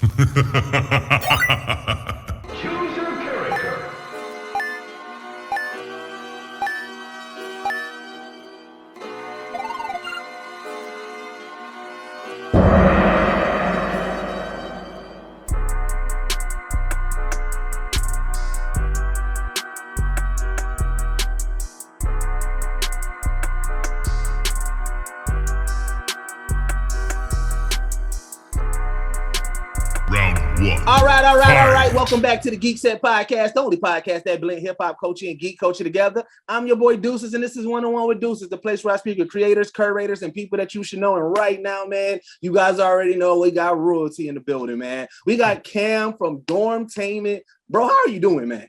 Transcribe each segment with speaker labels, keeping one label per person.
Speaker 1: Choose your character.
Speaker 2: All right. Welcome back to the Geek Set Podcast, the only podcast that blend hip hop culture and geek culture together. I'm your boy Deuces, and this is One-on-One with Deuces, the place where I speak with creators, curators, and people that you should know. And right now, man, you guys already know we got royalty in the building, man. We got Cam from Dormtainment. Bro, how are you doing, man?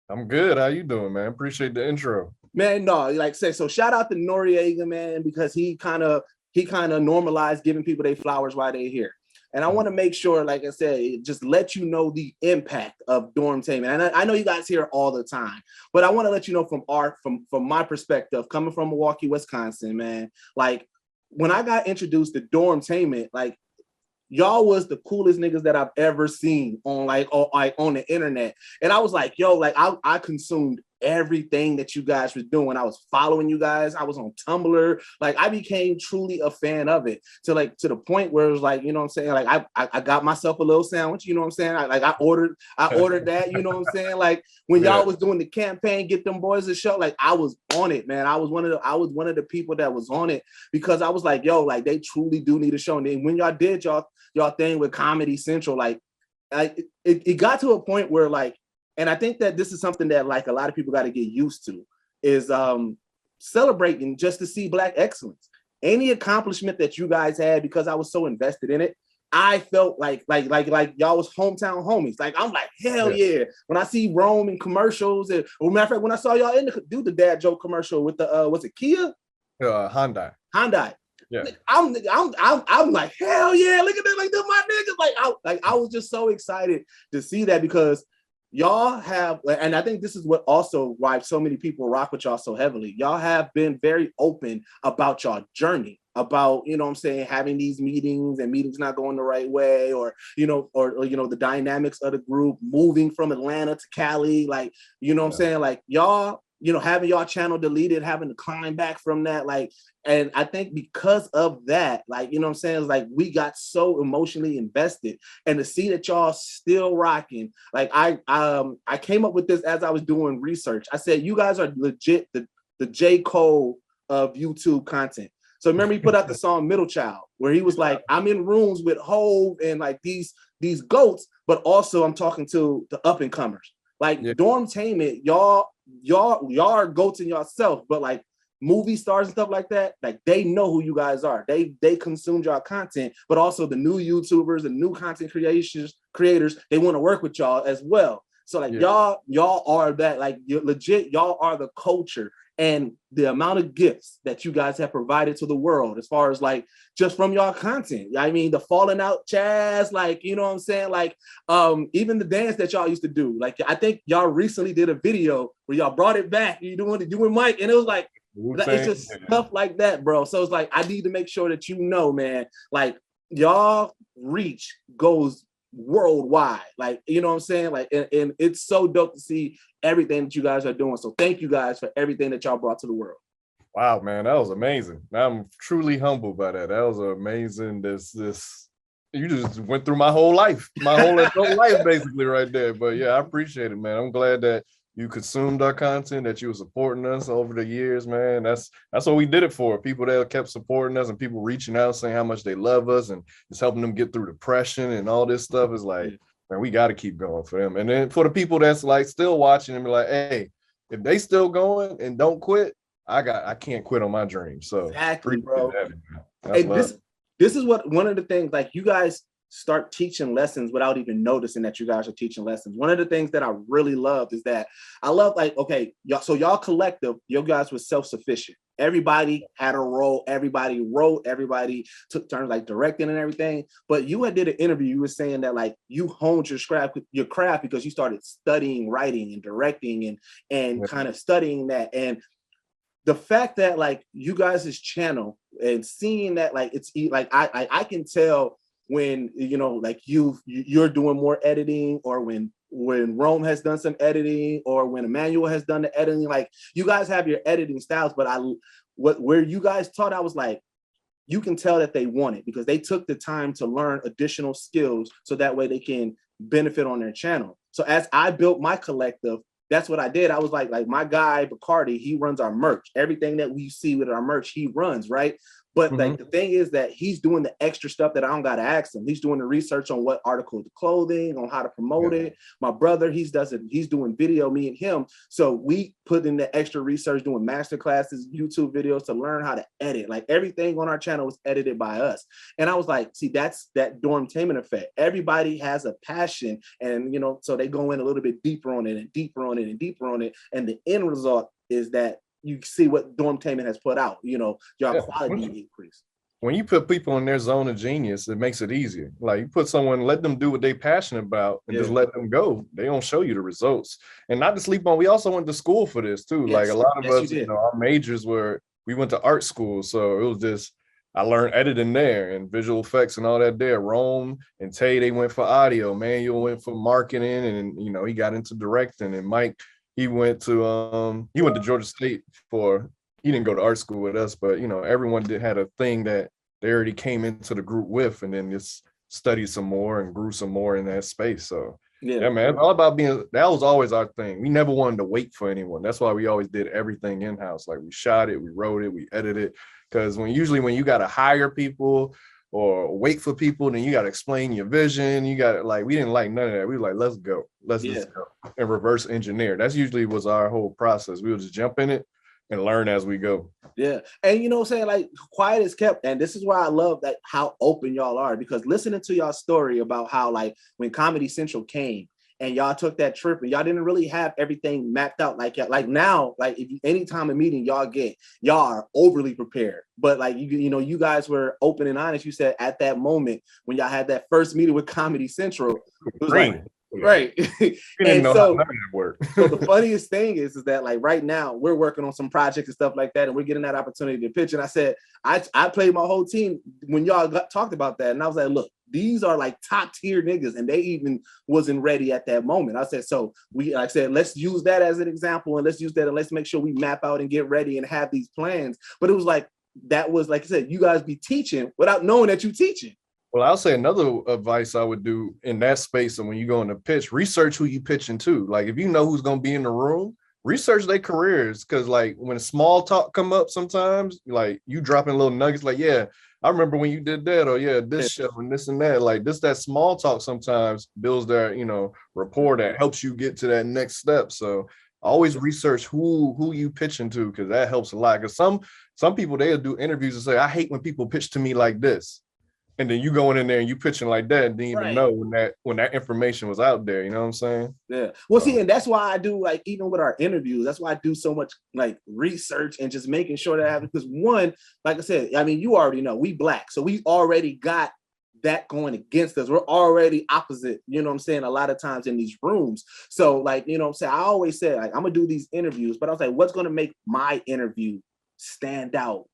Speaker 3: I'm good. How you doing, man? Appreciate the intro.
Speaker 2: Man, no, like I said, so shout out to Noriega, man, because he kind of normalized giving people their flowers while they're here. And I want to make sure, like I said, just let you know the impact of Dormtainment. And I know you guys hear it all the time, but I want to let you know from my perspective, coming from Milwaukee, Wisconsin, man, like when I got introduced to Dormtainment, like y'all was the coolest niggas that I've ever seen on on the internet. And I was like, yo, like I consumed everything that you guys were doing. I was following you guys. I was on Tumblr. Like I became truly a fan of it to the point where it was like, you know what I'm saying? Like I got myself a little sandwich, you know what I'm saying? I ordered that, you know what I'm saying? Like when y'all was doing the campaign, Get Them Boys a Show, like I was on it, man. I was one of the people that was on it because I was like, yo, like they truly do need a show. And then when y'all did y'all thing with Comedy Central, like it got to a point where like, and I think that this is something that like a lot of people got to get used to is celebrating just to see Black excellence. Any accomplishment that you guys had, because I was so invested in it, I felt like y'all was hometown homies. Like I'm like, hell yeah. When I see Rome in commercials, and matter of fact, when I saw y'all do the dad joke commercial with the was it Kia?
Speaker 3: Hyundai. Yeah.
Speaker 2: I'm like, hell yeah, look at that, like they're my niggas. I was just so excited to see that because y'all have, and I think this is what also why so many people rock with y'all so heavily. Y'all have been very open about y'all journey, about, you know what I'm saying, having these meetings and meetings not going the right way, or the dynamics of the group, moving from Atlanta to Cali, like, you know what I'm saying, like y'all, having y'all channel deleted, having to climb back from that, like, and I think because of that, like, you know what I'm saying, it's like we got so emotionally invested, and to see that y'all still rocking, like I came up with this as I was doing research. I said, you guys are legit the J. Cole of YouTube content. So remember he put out the song Middle Child, where he was like, I'm in rooms with Hove and like these goats, but also I'm talking to the up and comers. Like Dormtainment, y'all are goats in yourself, but like movie stars and stuff like that, like they know who you guys are. They consume y'all content, but also the new YouTubers and new content creators, they want to work with y'all as well. So like y'all are that, like you're legit, y'all are the culture. And the amount of gifts that you guys have provided to the world, as far as like just from y'all content. I mean, the falling out Chaz, like, you know what I'm saying? Like, even the dance that y'all used to do. Like, I think y'all recently did a video where y'all brought it back. You doing Mike, and it was like, it's just stuff like that, bro. So it's like, I need to make sure that you know, man, like y'all reach goes worldwide, like, you know what I'm saying, like, and it's so dope to see everything that you guys are doing. So thank you guys for everything that y'all brought to the world.
Speaker 3: Wow, man, that was amazing. I'm truly humbled by that. That was amazing. This you just went through my whole life, adult life basically right there. But yeah, I appreciate it, man. I'm glad that you consumed our content, that you were supporting us over the years, man. That's what we did it for. People that kept supporting us and people reaching out saying how much they love us and it's helping them get through depression and all this stuff. Is like, man, we got to keep going for them. And then for the people that's like still watching and be like, hey, if they still going and don't quit, I can't quit on my dream. So
Speaker 2: exactly, bro. Hey, this is what one of the things, like, you guys start teaching lessons without even noticing that you guys are teaching lessons. One of the things that I really loved is that I love, like, okay, y'all collective, you guys were self-sufficient. Everybody had a role, everybody wrote, everybody took turns like directing and everything. But you had did an interview, you were saying that like you honed your craft because you started studying writing and directing and kind of studying that. And the fact that like you guys' channel and seeing that, like, it's like I can tell when like you're doing more editing, or when Rome has done some editing, or when Emmanuel has done the editing. Like, you guys have your editing styles, but where you guys taught, I was like, you can tell that they want it because they took the time to learn additional skills so that way they can benefit on their channel. So as I built my collective, that's what I did. I was like my guy Bacardi, he runs our merch. Everything that we see with our merch, he runs, right? But like the thing is that he's doing the extra stuff that I don't gotta ask him. He's doing the research on what articles of clothing, on how to promote it. My brother, he's doing video, me and him. So we put in the extra research, doing master classes, YouTube videos to learn how to edit. Like, everything on our channel was edited by us. And I was like, see, that's that Dormtainment effect. Everybody has a passion, and so they go in a little bit deeper on it and deeper on it and deeper on it. And the end result is that you see what Dormtainment has put out, your quality increase.
Speaker 3: When you put people in their zone of genius, it makes it easier. Like, you put someone, let them do what they're passionate about, and just let them go. They don't show you the results. And not to sleep on, we also went to school for this too. Yes. Like, a lot of us, our majors we went to art school. So it was just, I learned editing there and visual effects and all that there. Rome and Tay, they went for audio. Manuel went for marketing, and he got into directing. And Mike, he went to Georgia State he didn't go to art school with us, but everyone had a thing that they already came into the group with, and then just studied some more and grew some more in that space. So yeah, man, all about that was always our thing. We never wanted to wait for anyone. That's why we always did everything in-house. Like, we shot it, we wrote it, we edited it. Because when you got to hire people or wait for people, then you got to explain your vision. You got to, we didn't like none of that. We were like, let's go. Let's just go and reverse engineer. That's usually was our whole process. We would just jump in it and learn as we go.
Speaker 2: Yeah. And what I'm saying, like, quiet is kept. And this is why I love that, how open y'all are, because listening to y'all story about how, like, when Comedy Central came and y'all took that trip and y'all didn't really have everything mapped out like now, like, if anytime a meeting y'all are overly prepared. But like, you guys were open and honest. You said at that moment when y'all had that first meeting with Comedy Central, it was like, right. And so the funniest thing is that, like, right now we're working on some projects and stuff like that, and we're getting that opportunity to pitch. And I said, I played my whole team when y'all talked about that, and I was like, look, these are like top tier niggas, and they even wasn't ready at that moment. I said, so I said, let's use that as an example, and let's use that, and let's make sure we map out and get ready and have these plans. But it was like, that was, like I said, you guys be teaching without knowing that you're teaching.
Speaker 3: Well, I'll say another advice I would do in that space, and when you go in the pitch, research who you pitching to. Like, if you know who's going to be in the room, research their careers. Because, like, when small talk come up sometimes, like, you dropping little nuggets like, yeah, I remember when you did that, or yeah, this show and this and that. Like, that small talk sometimes builds their, rapport that helps you get to that next step. So always research who you pitching to, because that helps a lot. Because some people, they'll do interviews and say, I hate when people pitch to me like this. And then you going in there and you pitching like that and didn't even know when that information was out there. You know what I'm saying? Yeah.
Speaker 2: Well, see, and that's why I do, like, even with our interviews, that's why I do so much, like, research and just making sure that I have, because one, like I said, I mean, you already know we Black, so we already got that going against us. We're already opposite, you know what I'm saying, a lot of times in these rooms. So, like, you know what I'm saying, I always say, like, I'm gonna do these interviews, but I was like, what's gonna make my interview stand out,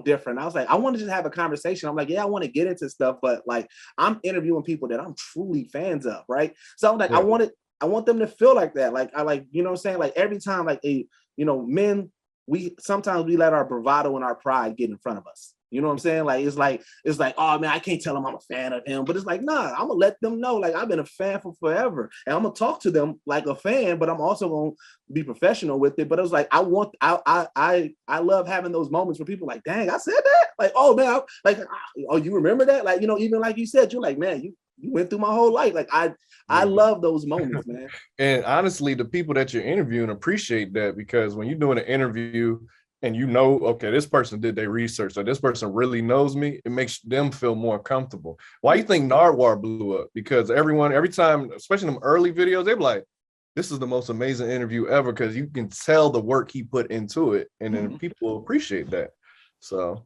Speaker 2: different? I was like, I want to just have a conversation. I'm like, yeah, I want to get into stuff, but, like, I'm interviewing people that I'm truly fans of, right? So I'm like, I want them to feel like that. Like, I like, you know what I'm saying? Like, every time, like, men, sometimes we let our bravado and our pride get in front of us. You know what I'm saying? Like, it's like, oh man, I can't tell them I'm a fan of him, but it's like, nah, I'm gonna let them know, like, I've been a fan for forever, and I'm gonna talk to them like a fan, but I'm also gonna be professional with it. But it was like, I love having those moments where people like, dang, I said that, like, oh man, oh, you remember that? Like, even like you said, you're like, man, you went through my whole life. Like, I love those moments, man.
Speaker 3: And honestly, the people that you're interviewing appreciate that, because when you're doing an interview and okay, this person did their research, or this person really knows me, it makes them feel more comfortable. Why do you think Nardwuar blew up? Because every time, especially in them early videos, they're like, this is the most amazing interview ever, because you can tell the work he put into it, and then people appreciate that. So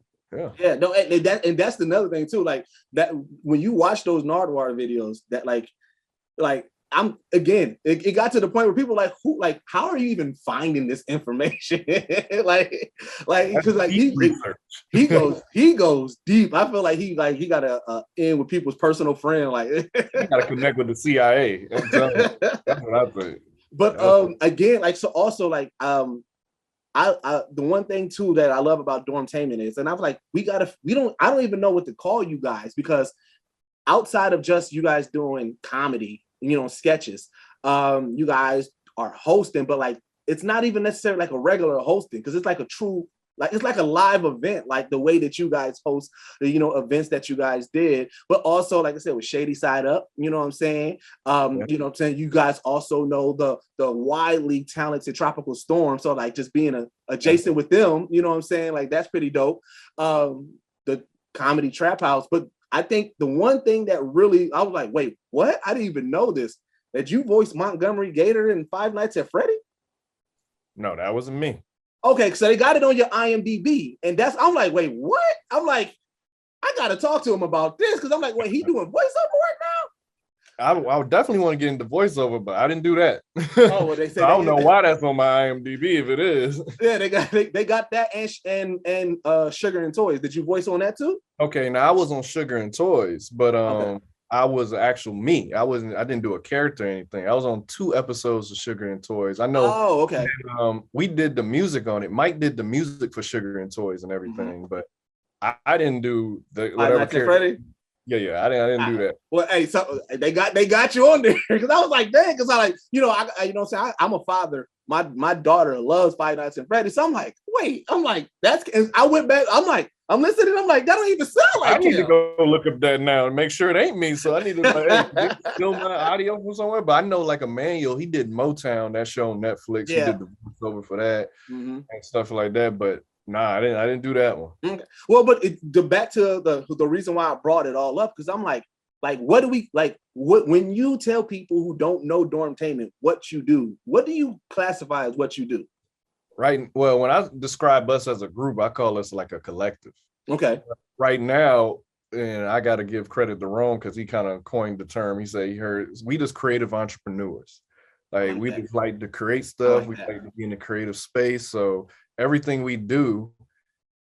Speaker 3: yeah,
Speaker 2: no, and that's another thing too, like, that when you watch those Nardwuar videos, that like I'm again, it got to the point where people like, who, like, how are you even finding this information? like because like he goes deep. I feel like he got a in with people's personal friend. Like
Speaker 3: you gotta connect with the CIA. I'm telling you, that's what I think.
Speaker 2: But again, like, so also like I the one thing too that I love about Dormtainment is, and I was like, I don't even know what to call you guys, because outside of just you guys doing comedy, sketches, you guys are hosting, but like it's not even necessarily like a regular hosting, because it's like a true, like it's like a live event, like the way that you guys host the events that you guys did. But also, like I said, with Shady Side Up, you know what I'm saying? You guys also know the widely talented Tropical Storm. So like just being adjacent with them, you know what I'm saying? Like that's pretty dope. The Comedy Trap House. But I think the one thing that really, I was like, wait, what? I didn't even know this. That you voiced Montgomery Gator in Five Nights at Freddy?
Speaker 3: No, that wasn't me.
Speaker 2: Okay, so they got it on your IMDb. And I'm like, wait, what? I'm like, I got to talk to him about this, because I'm like, wait, he doing voiceover right now?
Speaker 3: I would definitely want to get into voiceover, but I didn't do that.
Speaker 2: Oh, well, they said
Speaker 3: so I don't know why that's on my IMDb if it is.
Speaker 2: Yeah, they got that and Sugar and Toys. Did you voice on that too?
Speaker 3: Okay, now I was on Sugar and Toys, but
Speaker 2: Okay.
Speaker 3: I was actual me. I didn't do a character or anything. I was on 2 episodes of Sugar and Toys. I know.
Speaker 2: Oh, okay.
Speaker 3: And, we did the music on it. Mike did the music for Sugar and Toys and everything, but I didn't do the whatever character. Yeah, I didn't do that.
Speaker 2: Well, hey, so they got you on there, because I was like, dang, because I like, I'm a father. My daughter loves Five Nights at Freddy, so I'm like, wait, that's. And I went back. I'm like, I'm listening. I'm like, that don't even sound like.
Speaker 3: I need to go look up that now and make sure it ain't me. So I need to film my audio from somewhere. But I know like Emmanuel, he did Motown, that show on Netflix.
Speaker 2: Yeah.
Speaker 3: He did the voiceover for that and stuff like that. But nah, I didn't do that one.
Speaker 2: Okay. Well, but back to the reason why I brought it all up, because I'm like, what do we like? When you tell people who don't know Dormtainment what you do, what do you classify as what you do?
Speaker 3: Right. Well, when I describe us as a group, I call us like a collective.
Speaker 2: Okay.
Speaker 3: Right now, and I got to give credit to Ron, because he kind of coined the term. He said we just creative entrepreneurs. Like we just like to create stuff. We like to be in the creative space. So everything we do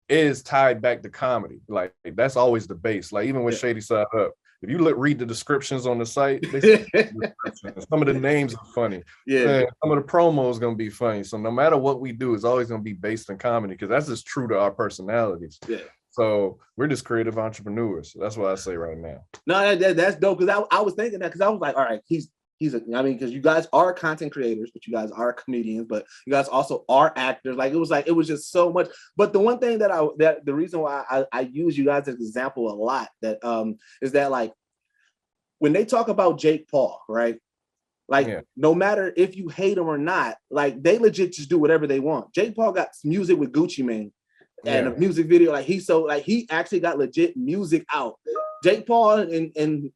Speaker 3: is tied back to comedy. Like that's always the base. Like even with Shady Side Up, if you read the descriptions on the site, some of the names are funny.
Speaker 2: Yeah.
Speaker 3: Some of the promos going to be funny. So no matter what we do, it's always going to be based in comedy, because that's just true to our personalities.
Speaker 2: Yeah.
Speaker 3: So we're just creative entrepreneurs. That's what I say right now.
Speaker 2: No, that's dope, because I was thinking that, because I was like, all right, because you guys are content creators, but you guys are comedians, but you guys also are actors. Like it was just so much. But the one thing that the reason why I use you guys as an example a lot, that is that like when they talk about Jake Paul, right? Like no matter if you hate him or not, like they legit just do whatever they want. Jake Paul got music with Gucci Mane and a music video. Like he actually got legit music out. Jake Paul and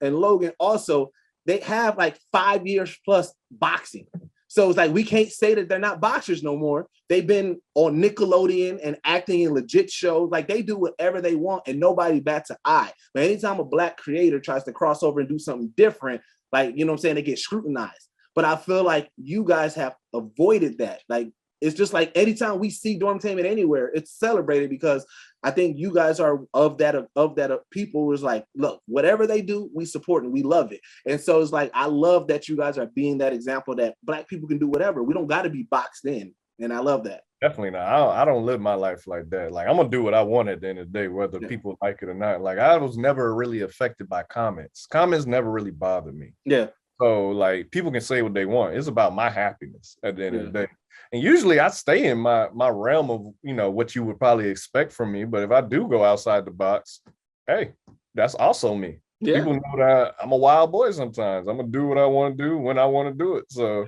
Speaker 2: Logan also, they have like 5 years plus boxing. So it's like, we can't say that they're not boxers no more. They've been on Nickelodeon and acting in legit shows. Like they do whatever they want and nobody bats an eye. But anytime a Black creator tries to cross over and do something different, like, you know what I'm saying, they get scrutinized. But I feel like you guys have avoided that. Like, it's just like anytime we see Dormtainment anywhere, it's celebrated, because I think you guys are of that people who's like, look, whatever they do, we support and we love it. And so it's like, I love that you guys are being that example that Black people can do whatever. We don't got to be boxed in. And I love that.
Speaker 3: Definitely not. I don't live my life like that. Like I'm gonna do what I want at the end of the day, whether people like it or not. Like I was never really affected by comments. Comments never really bothered me.
Speaker 2: Yeah.
Speaker 3: So like people can say what they want. It's about my happiness at the end of the day. And usually I stay in my realm of, what you would probably expect from me. But if I do go outside the box, hey, that's also me. Yeah. People know that I'm a wild boy sometimes. I'm gonna do what I want to do when I want to do it. So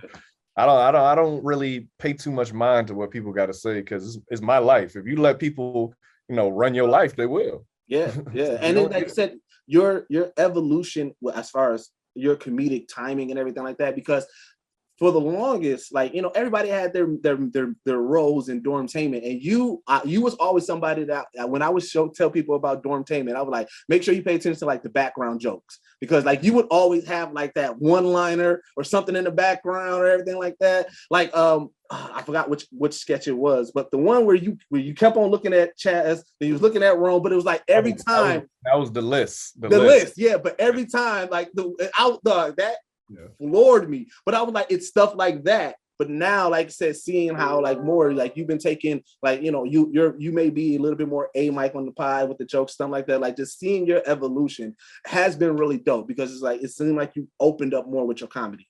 Speaker 3: I don't really pay too much mind to what people got to say, because it's my life. If you let people, run your life, they will.
Speaker 2: Yeah. And then, like I said, your evolution as far as your comedic timing and everything like that, because for the longest, like, you know, everybody had their roles in Dormtainment, and you was always somebody that when I would tell people about Dormtainment, I was like, make sure you pay attention to like the background jokes, because like you would always have like that one liner or something in the background or everything like that. Like I forgot which sketch it was, but the one where you kept on looking at Chaz, and you was looking at Rome, but it was like every time
Speaker 3: that was the list.
Speaker 2: The list, yeah. But every time, like that floored me. But I was like, it's stuff like that. But now, like I said, seeing how like more like you've been taking, like, you know, you may be a little bit more Mike on the pie with the jokes, stuff like that. Like just seeing your evolution has been really dope, because it's like it seemed like you opened up more with your comedy.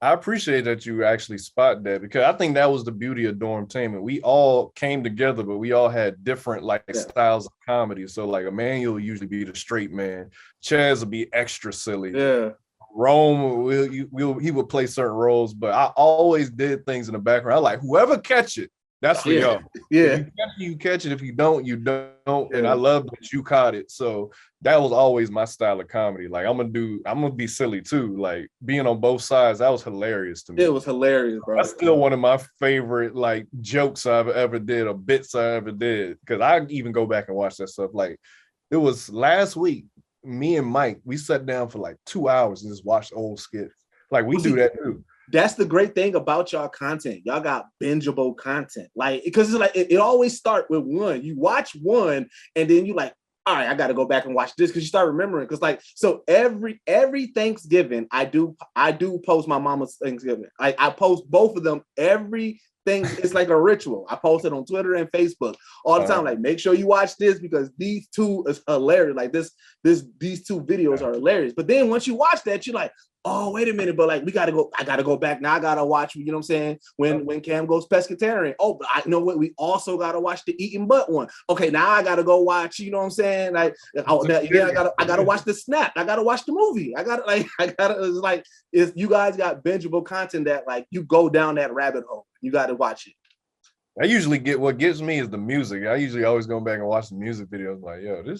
Speaker 3: I appreciate that you actually spot that, because I think that was the beauty of Dormtainment. We all came together, but we all had different like styles of comedy. So like Emmanuel would usually be the straight man. Chaz would be extra silly.
Speaker 2: Yeah.
Speaker 3: Rome, he would play certain roles, but I always did things in the background. I like, whoever catch it, that's for y'all.
Speaker 2: Yeah.
Speaker 3: If you catch it. If you don't, you don't. Yeah. And I love that you caught it. So that was always my style of comedy. Like I'm gonna be silly too. Like being on both sides, that was hilarious to me.
Speaker 2: It was hilarious, bro.
Speaker 3: That's still one of my favorite like jokes I've ever did, or bits I ever did. Because I even go back and watch that stuff. Like it was last week, me and Mike, we sat down for like 2 hours and just watched old skits. Like we do that too.
Speaker 2: That's the great thing about y'all content. Y'all got bingeable content. Like, because it's like it always start with one. You watch one and then you like, all right, I got to go back and watch this, because you start remembering. Because like, so every Thanksgiving, I do post my mama's Thanksgiving. I post both of them every thing. It's like a ritual. I post it on Twitter and Facebook all the time. Like, make sure you watch this, because these two is hilarious. Like these two videos are hilarious. But then once you watch that, you're like, oh, wait a minute, but like I gotta go back now. I gotta watch, you know what I'm saying, when Cam goes pescatarian. Oh, but I know what, we also gotta watch the eating butt one. Okay, now I gotta go watch, you know what I'm saying? Like, I gotta watch the snap. I gotta watch the movie. It's you guys got bingeable content that like you go down that rabbit hole. You gotta watch it.
Speaker 3: I usually what gets me is the music. I usually always go back and watch the music videos. Like, yo, this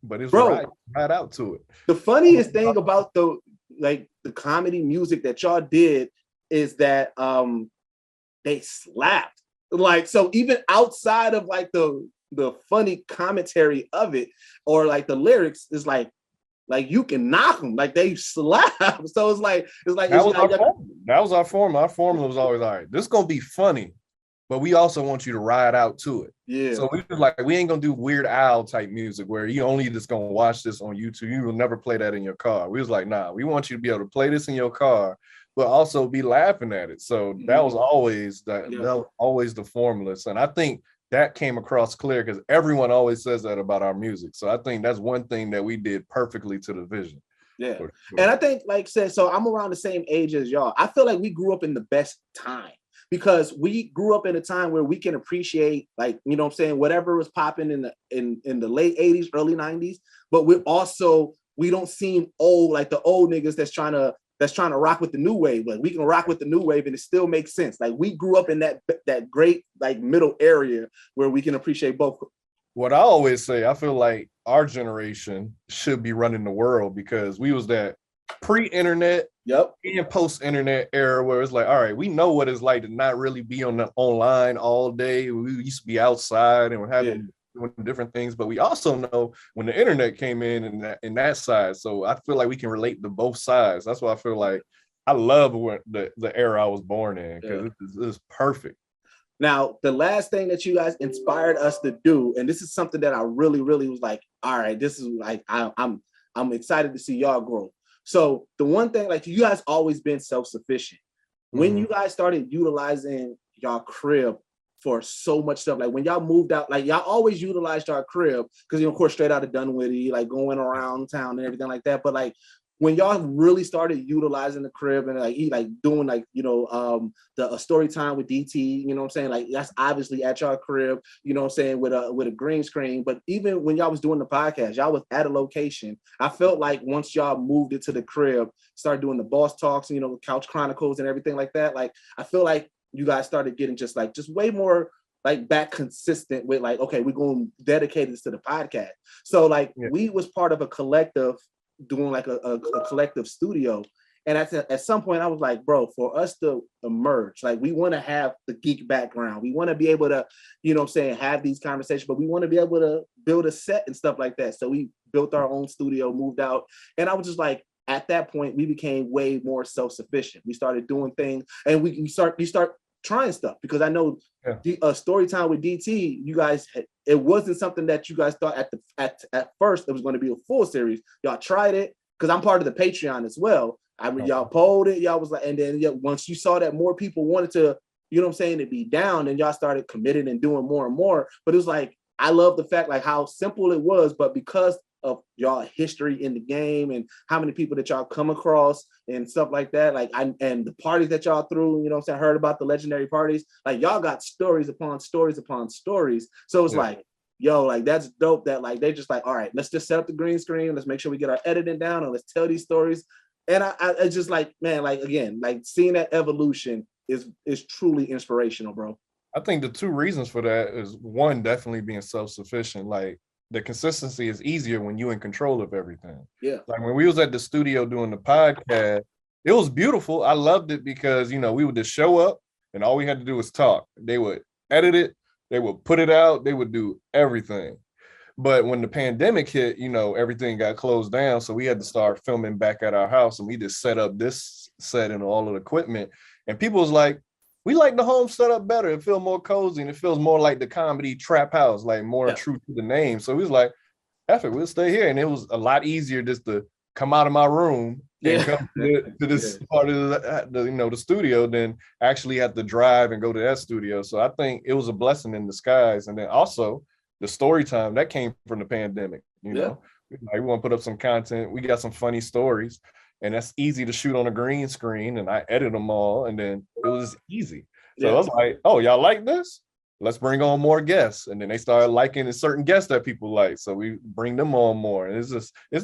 Speaker 3: but it's right out to it.
Speaker 2: The funniest thing about the comedy music that y'all did is that they slapped. Like, so even outside of like the funny commentary of it, or like the lyrics, is like you can knock them, like they slap. So it's like that
Speaker 3: was our formula. Our formula was always, all right, this is gonna be funny, but we also want you to ride out to it.
Speaker 2: Yeah.
Speaker 3: So we was like, we ain't gonna do Weird Al type music where you only just gonna watch this on YouTube. You will never play that in your car. We was like, nah, we want you to be able to play this in your car, but also be laughing at it. So that was always that was always the formula. And I think that came across clear, because everyone always says that about our music. So I think that's one thing that we did perfectly to the vision.
Speaker 2: Yeah. Sure. And I think, like I said, so I'm around the same age as y'all. I feel like we grew up in the best time, because we grew up in a time where we can appreciate, like, you know what I'm saying, whatever was popping in the late 80s, early 90s, but we don't seem old, like the old niggas that's trying to rock with the new wave. Like, we can rock with the new wave and it still makes sense. Like, we grew up in that great like middle area where we can appreciate both.
Speaker 3: What I always say, I feel like our generation should be running the world, because we was that pre-internet and post-internet era where it's like, all right, we know what it's like to not really be online all day. We used to be outside and we're having different things, but we also know when the internet came in that side. So I feel like we can relate to both sides. That's why I feel like I love the era I was born in, because it's perfect.
Speaker 2: Now, the last thing that you guys inspired us to do, and this is something that I really, really was like, all right, this is like, I'm excited to see y'all grow. So the one thing, like, you guys always been self-sufficient. When you guys started utilizing y'all crib for so much stuff, like when y'all moved out, like y'all always utilized y'all crib, because, you know, of course, straight out of Dunwoody, like going around town and everything like that. But like when y'all really started utilizing the crib and like doing like, you know, the story time with DT, you know what I'm saying? Like, that's obviously at y'all crib, you know what I'm saying, with a green screen. But even when y'all was doing the podcast, y'all was at a location. I felt like once y'all moved it to the crib, started doing the boss talks, you know, Couch Chronicles and everything like that, like I feel like you guys started getting just way more like back consistent with like, okay, we're going to dedicate this to the podcast. So like we was part of a collective doing like a collective studio. And at some point, I was like, bro, for us to emerge, like we want to have the geek background. We want to be able to, you know what I'm saying, have these conversations, but we want to be able to build a set and stuff like that. So we built our own studio, moved out. And I was just like, at that point, we became way more self-sufficient. We started doing things, and we start trying stuff, because I know story time with DT, you guys, it wasn't something that you guys thought at first it was going to be a full series. Y'all tried it, because I'm part of the Patreon as well. I mean, y'all polled it, y'all was like, and then once you saw that more people wanted to, you know what I'm saying, to be down, and y'all started committing and doing more and more. But it was like, I love the fact like how simple it was, but because of y'all history in the game and how many people that y'all come across and stuff like that, like and the parties that y'all threw, you know what I'm saying, I heard about the legendary parties, like y'all got stories upon stories upon stories. So it's like, yo, like that's dope that like they just like, all right, let's just set up the green screen, let's make sure we get our editing down, and let's tell these stories. And I just like, man, like again, like seeing that evolution is truly inspirational, bro.
Speaker 3: I think the two reasons for that is, one, definitely being self-sufficient. Like, the consistency is easier when you're in control of everything.
Speaker 2: Yeah.
Speaker 3: Like when we was at the studio doing the podcast, it was beautiful. I loved it because, you know, we would just show up and all we had to do was talk. They would edit it, they would put it out, they would do everything. But when the pandemic hit, you know, everything got closed down. So we had to start filming back at our house, and we just set up this set and all of the equipment. And people was like, we like the home setup better. It feels more cozy, and it feels more like the comedy trap house, like more true to the name. So we was like, F it, we'll stay here. And it was a lot easier just to come out of my room and come to this part of the, you know, the studio than actually have to drive and go to that studio. So I think it was a blessing in disguise. And then also the story time that came from the pandemic, you know, like, we want to put up some content. We got some funny stories. And that's easy to shoot on a green screen, and I edit them all, and then it was easy. So I was like, oh, y'all like this? Let's bring on more guests. And then they started liking a certain guests that people like. So we bring them on more. And it's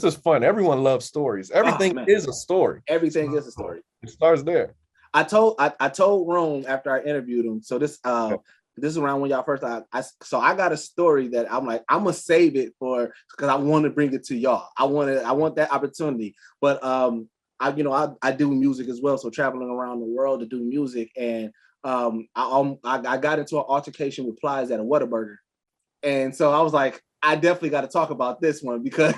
Speaker 3: just fun. Everyone loves stories. Everything is a story.
Speaker 2: Everything is a story.
Speaker 3: It starts there.
Speaker 2: I told Rome after I interviewed him. So this is around when y'all first so I got a story that I'm like, I'm gonna save it for, because I want to bring it to y'all. I want that opportunity. But I do music as well, so traveling around the world to do music, and I got into an altercation with Plies at a Whataburger, and so I was like, I definitely got to talk about this one, because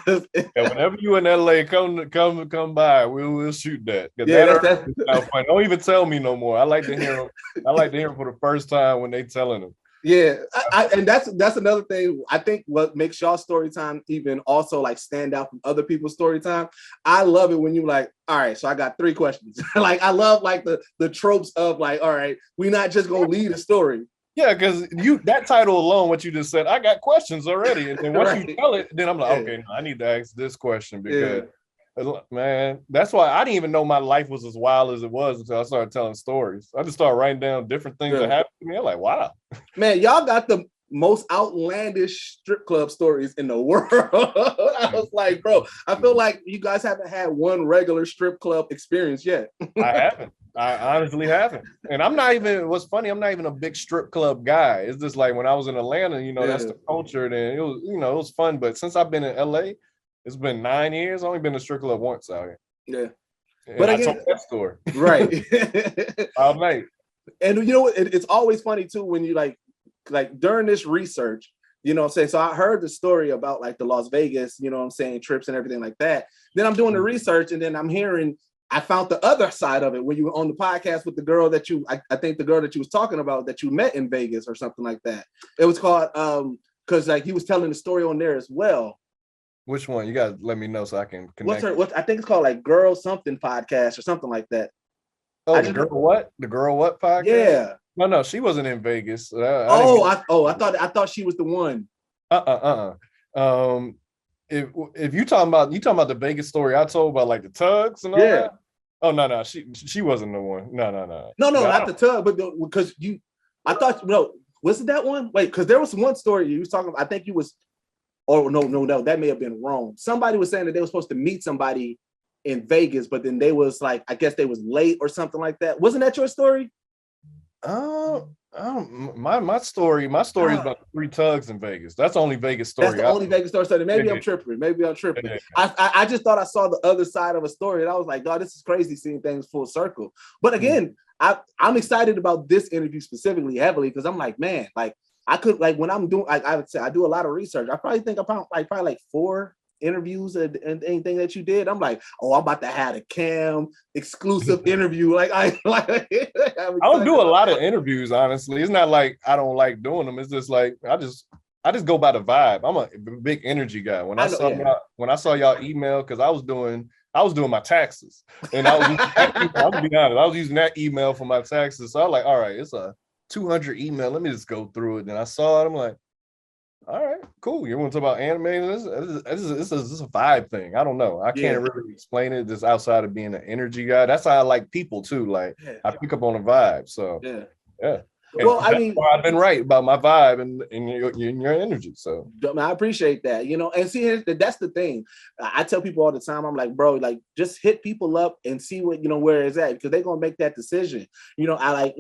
Speaker 3: whenever you in LA, come by, we'll shoot that. That's fun. Don't even tell me no more. I like to hear them. I like to hear them for the first time when they telling them.
Speaker 2: Yeah, and that's another thing. I think what makes y'all story time even also like stand out from other people's story time. I love it when you like, all right, so I got 3 questions. Like I love like the tropes of like, all right, we're not just gonna lead a story.
Speaker 3: Yeah, because that title alone, what you just said, I got questions already. And then once you tell it, then I'm like, okay, I need to ask this question, because man, that's why I didn't even know my life was as wild as it was until I started telling stories. I just started writing down different things that happened to me. I'm like, wow.
Speaker 2: Man, y'all got the most outlandish strip club stories in the world. I was like, bro, I feel like you guys haven't had one regular strip club experience yet.
Speaker 3: I haven't. I honestly haven't. And what's funny, I'm not even a big strip club guy. It's just like when I was in Atlanta, you know, that's the culture. Then it was, you know, it was fun. But since I've been in LA, it's been 9 years. I've only been to strip club once out here.
Speaker 2: Yeah.
Speaker 3: And but again, I told that story.
Speaker 2: Right.
Speaker 3: All night.
Speaker 2: And you know, it's always funny too when you like during this research, you know what I'm saying? So I heard the story about like the Las Vegas, you know what I'm saying, trips and everything like that. Then I'm doing the research, and then I'm hearing, I found the other side of it when you were on the podcast with the girl that I think the girl that you was talking about that you met in Vegas or something like that. It was called, because like he was telling the story on there as well.
Speaker 3: Which one? You gotta let me know so I can connect.
Speaker 2: I think it's called like Girl Something Podcast or something like that.
Speaker 3: Oh, the Girl What podcast?
Speaker 2: Yeah.
Speaker 3: No, she wasn't in Vegas.
Speaker 2: I thought she was the one.
Speaker 3: If you talking about the Vegas story I told about like the tugs and all that. Oh no, she wasn't the one. No,
Speaker 2: not the tug, but because I thought wasn't that one? Wait, because there was one story you was talking about. I think you was, no, that may have been wrong. Somebody was saying that they were supposed to meet somebody in Vegas, but then they was like, I guess they was late or something like that. Wasn't that your story?
Speaker 3: My story is about 3 tugs in Vegas. That's the only Vegas story.
Speaker 2: That's the only Vegas story. So maybe I'm tripping.
Speaker 3: Yeah.
Speaker 2: I just thought I saw the other side of a story, and I was like, God, this is crazy seeing things full circle. But again, I'm excited about this interview specifically heavily because I'm like, man, like I could like when I'm doing, like I would say, I do a lot of research. I probably think about probably 4 interviews and anything that you did. I'm like, oh, I'm about to have a Cam exclusive interview. Like I
Speaker 3: don't do a lot of interviews, honestly. It's not like I don't like doing them. It's just like I just go by the vibe. I'm a big energy guy. When I saw y'all email, because I was doing my taxes, and I'm gonna be honest, I was using that email for my taxes. So I was like, all right, it's a 200 email. Let me just go through it. Then I saw it. I'm like, all right, cool. You want to talk about animating? This is a vibe thing. I don't know. I can't really explain it just outside of being an energy guy. That's how I like people too. Like I pick up on a vibe. So yeah.
Speaker 2: Well, I mean,
Speaker 3: I've been right about my vibe and your energy. So
Speaker 2: I appreciate that, and see, that's the thing. I tell people all the time, I'm like, bro, like just hit people up and see what, where it's at, because they're going to make that decision. I like,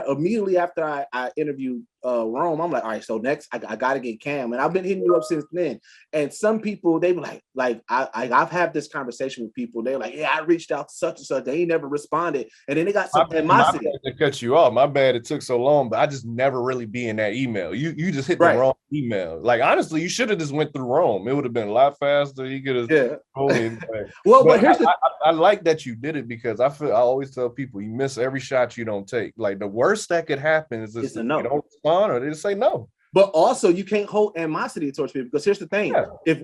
Speaker 2: immediately after I interviewed Rome, I'm like, all right, so next I got to get Cam. And I've been hitting you up since then. And some people, they were like I've had this conversation with people. They're like, yeah, I reached out to such and such. They ain't never responded. And then they got some animosity.
Speaker 3: My bad to cut you off. My bad it took so long, but I just never really be in that email. You just hit the wrong email. Like, honestly, you should have just went through Rome. It would have been a lot faster. You could have told me.
Speaker 2: Well, but here's
Speaker 3: I like that you did it, because I always tell people you miss every shot you don't take. Like, the worst that could happen is if you don't respond or they just say no.
Speaker 2: But also, you can't hold animosity towards people, because here's the thing: if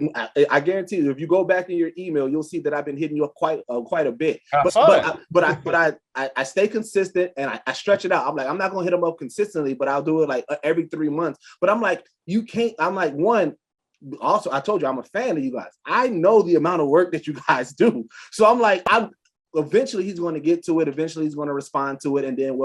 Speaker 2: I guarantee you, if you go back in your email, you'll see that I've been hitting you up quite a bit. But I stay consistent and I stretch it out. I'm like, I'm not gonna hit them up consistently, but I'll do it like every 3 months. But I'm like, you can't. I'm like, one. Also, I told you I'm a fan of you guys. I know the amount of work that you guys do, so I'm like, eventually he's going to get to it. Eventually he's going to respond to it, and then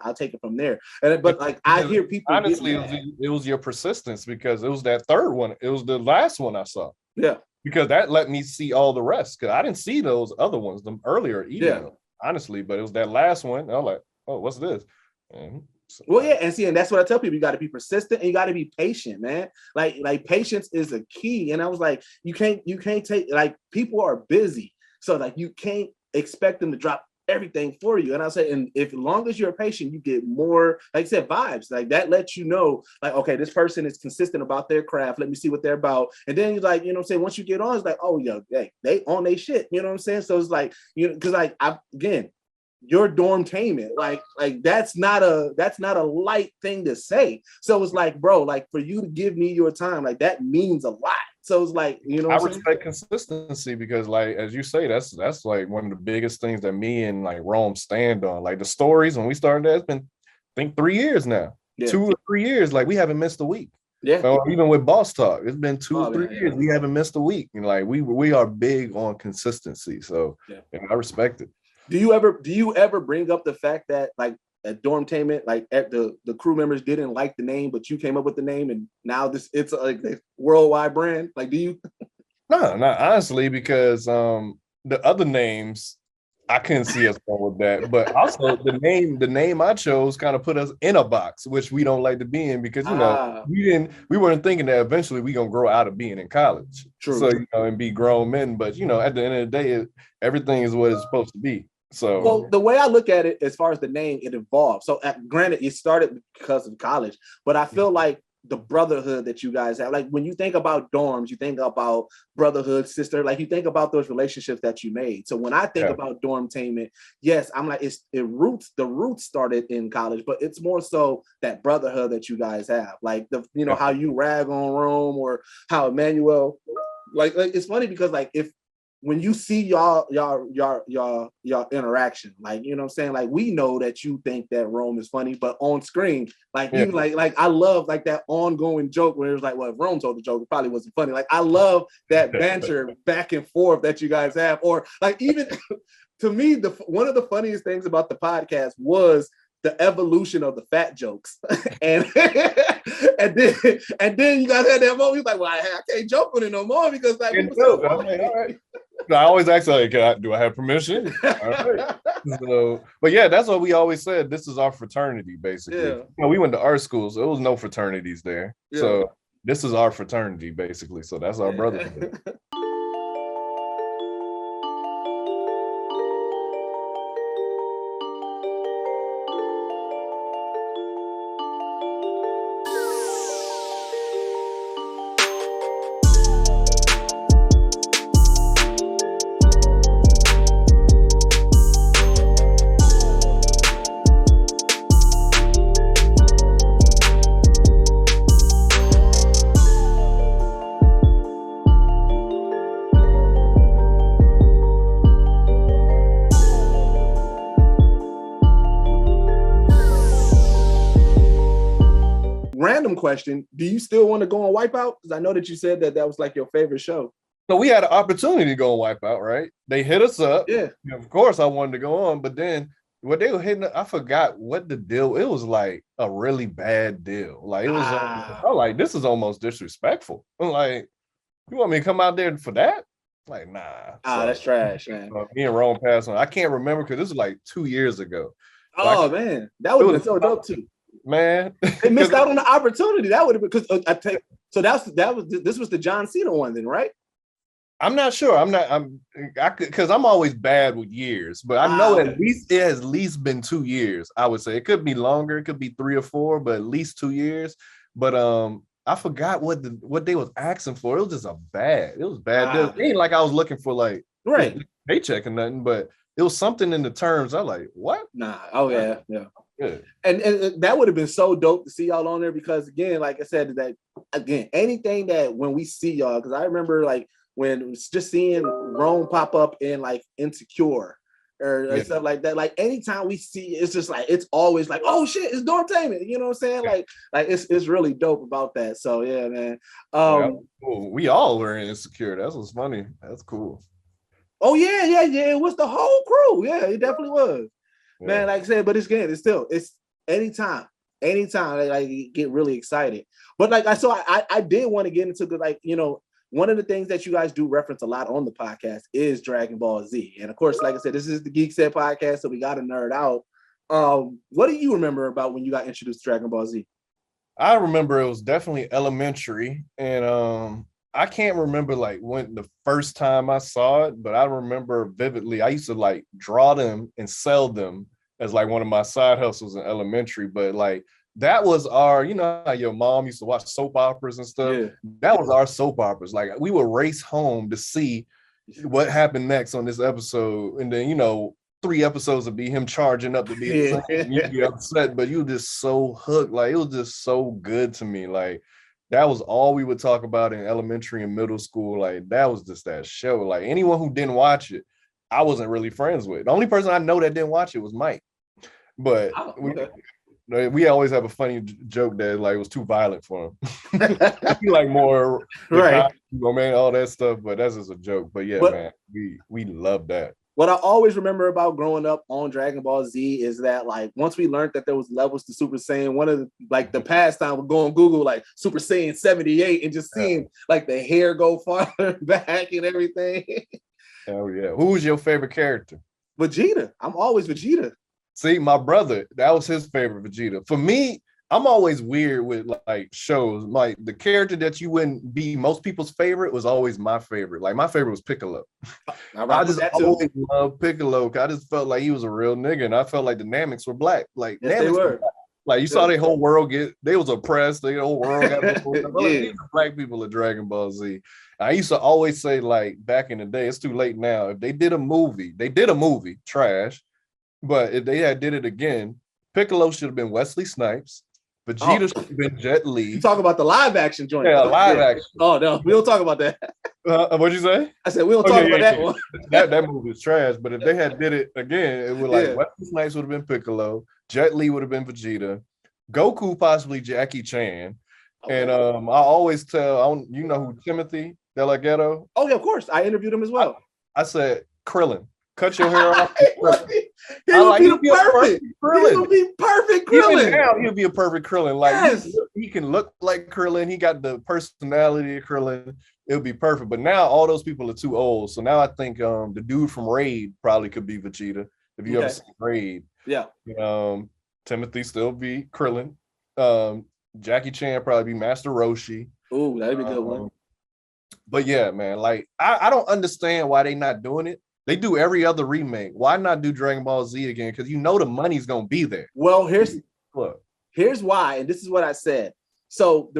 Speaker 2: I'll take it from there. But like, I hear people.
Speaker 3: Honestly, it was your persistence, because it was that third one. It was the last one I saw.
Speaker 2: Yeah. Because
Speaker 3: that let me see all the rest. Because I didn't see those other ones, the earlier email, honestly. But it was that last one. I was like, oh, what's this?
Speaker 2: And that's what I tell people. You got to be persistent and you got to be patient, man. Like patience is a key. And I was like, you can't take, like, people are busy, so like you can't expect them to drop everything for you. And I say, and if as long as you're patient, you get more, like I said, vibes. Like that lets you know, like, okay, this person is consistent about their craft. Let me see what they're about. And then you're like, once you get on, it's like, oh yeah, they on their shit. You know what I'm saying? So it's like, because like your Dormtainment, like that's not a light thing to say. So it's like, bro, like for you to give me your time, like that means a lot. So it's like,
Speaker 3: I respect consistency, because like, as you say, that's like one of the biggest things that me and like Rome stand on. Like the stories, when we started that, it's been, I think, 3 years now, 2 or 3 years. Like we haven't missed a week. Yeah. Or even with Boss Talk, it's been 2 or 3 years. We haven't missed a week. And like we are big on consistency. So I respect it.
Speaker 2: Do you ever bring up the fact that like at Dormtainment, like at the crew members didn't like the name, but you came up with the name, and now it's like a worldwide brand? Like, do you?
Speaker 3: No, not honestly, because the other names I couldn't see us going with that. But also the name I chose kind of put us in a box, which we don't like to be in, because we weren't thinking that eventually we gonna grow out of being in college. True. So and be grown men. But at the end of the day, everything is what it's supposed to be. So,
Speaker 2: well, the way I look at it, as far as the name, it evolved. So, granted, it started because of college, but I feel like the brotherhood that you guys have, like when you think about dorms, you think about brotherhood, sister, like you think about those relationships that you made. So when I think about Dormtainment, yes, I'm like, the roots started in college, but it's more so that brotherhood that you guys have, like how you rag on Rome, or how Emmanuel, like it's funny because like when you see y'all interaction, like, you know what I'm saying? Like, we know that you think that Rome is funny, but on screen, like, you like I love like that ongoing joke where it was like, well, if Rome told the joke, it probably wasn't funny. Like, I love that banter back and forth that you guys have. Or like, even to me, one of the funniest things about the podcast was the evolution of the fat jokes. and then you guys had that moment, like, well, I can't joke with it no more, because like,
Speaker 3: all right. I always ask, like, do I have permission? All right. So, but yeah, that's what we always said. This is our fraternity, basically.
Speaker 2: Yeah.
Speaker 3: You know, we went to art school, so there was no fraternities there.
Speaker 2: Yeah.
Speaker 3: So this is our fraternity, basically. So that's our brother.
Speaker 2: Random question: do you still want to go on Wipeout? Because I know that you said that was like your favorite show.
Speaker 3: So we had an opportunity to go on Wipeout, right? They hit us up.
Speaker 2: Yeah.
Speaker 3: Of course, I wanted to go on, but then what they were hitting, I forgot what the deal. It was like a really bad deal. Like it was. I was like, this is almost disrespectful. I'm like, you want me to come out there for that? Like, nah. So,
Speaker 2: that's trash, man.
Speaker 3: Me and Rome passed on. I can't remember because this was like 2 years ago.
Speaker 2: Oh man, that would have been so dope too.
Speaker 3: Man,
Speaker 2: they missed out on the opportunity. That would have been because this was the John Cena one then, right?
Speaker 3: I'm not sure. Because I'm always bad with years, but I know at least it has at least been 2 years. I would say it could be longer, it could be 3 or 4, but at least 2 years. But I forgot what they was asking for. It was just bad deal. It ain't like I was looking for like paycheck or nothing, but it was something in the terms. I like, what?
Speaker 2: Nah. Oh yeah.
Speaker 3: Good.
Speaker 2: And that would have been so dope to see y'all on there because again, like I said, that again, anything that when we see y'all, because I remember like when just seeing Rome pop up in like Insecure or stuff like that. Like anytime we see, it's just like it's always like, oh shit, it's Dormtainment. You know what I'm saying? Like it's really dope about that. So yeah, man.
Speaker 3: Cool. We all were in Insecure. That's what's funny. That's cool.
Speaker 2: Oh yeah. It was the whole crew. Yeah, it definitely was. Yeah. Man, like I said, but it's anytime I get really excited. But like I did want to get into the, like, you know, one of the things that you guys do reference a lot on the podcast is Dragon Ball Z. And of course, like I said, this is the Geek Set podcast, so we got to nerd out. What do you remember about when you got introduced to Dragon Ball Z?
Speaker 3: I remember it was definitely elementary, and I can't remember like when the first time I saw it, but I remember vividly. I used to like draw them and sell them as like one of my side hustles in elementary. But like that was our, you know, how your mom used to watch soap operas and stuff. Yeah. That was our soap operas. Like we would race home to see what happened next on this episode, and then, you know, 3 episodes would be him charging up to be you'd be upset, but you were just so hooked. Like it was just so good to me. Like that was all we would talk about in elementary and middle school. Like that was just that show. Like anyone who didn't watch it, I wasn't really friends with. The only person I know that didn't watch it was Mike. But we always have a funny joke that like it was too violent for him. Like more right, man, all that stuff. But that's just a joke. But yeah, man, we love that.
Speaker 2: What I always remember about growing up on Dragon Ball Z is that like once we learned that there was levels to Super Saiyan, one of the pastime would go on Google like Super Saiyan 78 and just seeing like the hair go farther back and everything.
Speaker 3: Hell yeah. Who was your favorite character?
Speaker 2: Vegeta. I'm always Vegeta.
Speaker 3: See, my brother, that was his favorite Vegeta. For me, I'm always weird with like shows. Like the character that you wouldn't be most people's favorite was always my favorite. Like my favorite was Piccolo. I just always loved Piccolo. I just felt like he was a real nigga, and I felt like the Nameks were black. Like
Speaker 2: yes, they were.
Speaker 3: Like you saw their whole world they was oppressed. Their whole world got these are black people at Dragon Ball Z. I used to always say, like back in the day, it's too late now. If they did a movie, trash. But if they had did it again, Piccolo should have been Wesley Snipes. Vegeta should have been Jet Li.
Speaker 2: You talk about the live action joint.
Speaker 3: Yeah, live action.
Speaker 2: Oh, no, we don't talk about that.
Speaker 3: What'd you say?
Speaker 2: I said, we don't talk about that one.
Speaker 3: That movie is trash, but if they had did it again, it would like Wesley Snipes would have been Piccolo, Jet Li would have been Vegeta, Goku possibly Jackie Chan. Okay. And I always tell, you know who Timothy Delgado?
Speaker 2: Oh, yeah, of course. I interviewed him as well.
Speaker 3: I said, Krillin. Cut your hair off.
Speaker 2: He'll be perfect. He'll be perfect Krillin.
Speaker 3: Even now, he'll be a perfect Krillin. Like he can look like Krillin. He got the personality of Krillin. it would be perfect. But now all those people are too old. So now I think the dude from Raid probably could be Vegeta. If you ever seen Raid.
Speaker 2: Yeah.
Speaker 3: Timothy still be Krillin. Jackie Chan probably be Master Roshi.
Speaker 2: Oh, that'd be a good one.
Speaker 3: But yeah, man, like I don't understand why they not doing it. They do every other remake. Why not do Dragon Ball Z again? Because you know the money's gonna be there.
Speaker 2: Well, here's why, and this is what I said. So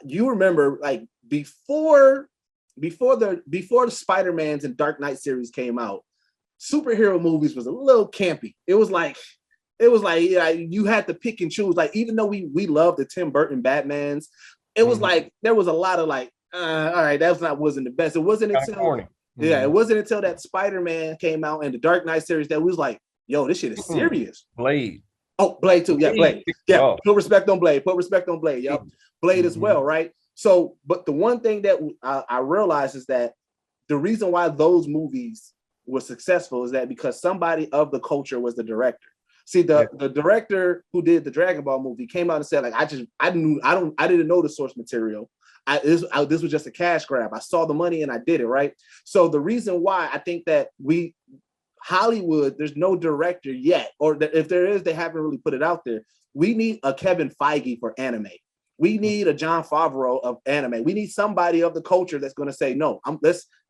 Speaker 2: you remember like before the Spider-Mans and Dark Knight series came out, superhero movies was a little campy. It was like you had to pick and choose. Like even though we love the Tim Burton Batmans, it was like there was a lot of like, all right, wasn't the best. It wasn't until it wasn't until that Spider-Man came out and the Dark Knight series that was like, yo, this shit is serious.
Speaker 3: Blade.
Speaker 2: Oh, Blade too. Yeah, Blade. Yeah, put respect on Blade. Put respect on Blade. Yep. Blade as well, right? So, but the one thing that I realized is that the reason why those movies were successful is that because somebody of the culture was the director. See, the director who did the Dragon Ball movie came out and said, like, I didn't know the source material. This was just a cash grab. I saw the money and I did it, right? So the reason why I think that Hollywood, there's no director yet, or that if there is, they haven't really put it out there. We need a Kevin Feige for anime. We need a Jon Favreau of anime. We need somebody of the culture that's going to say, no,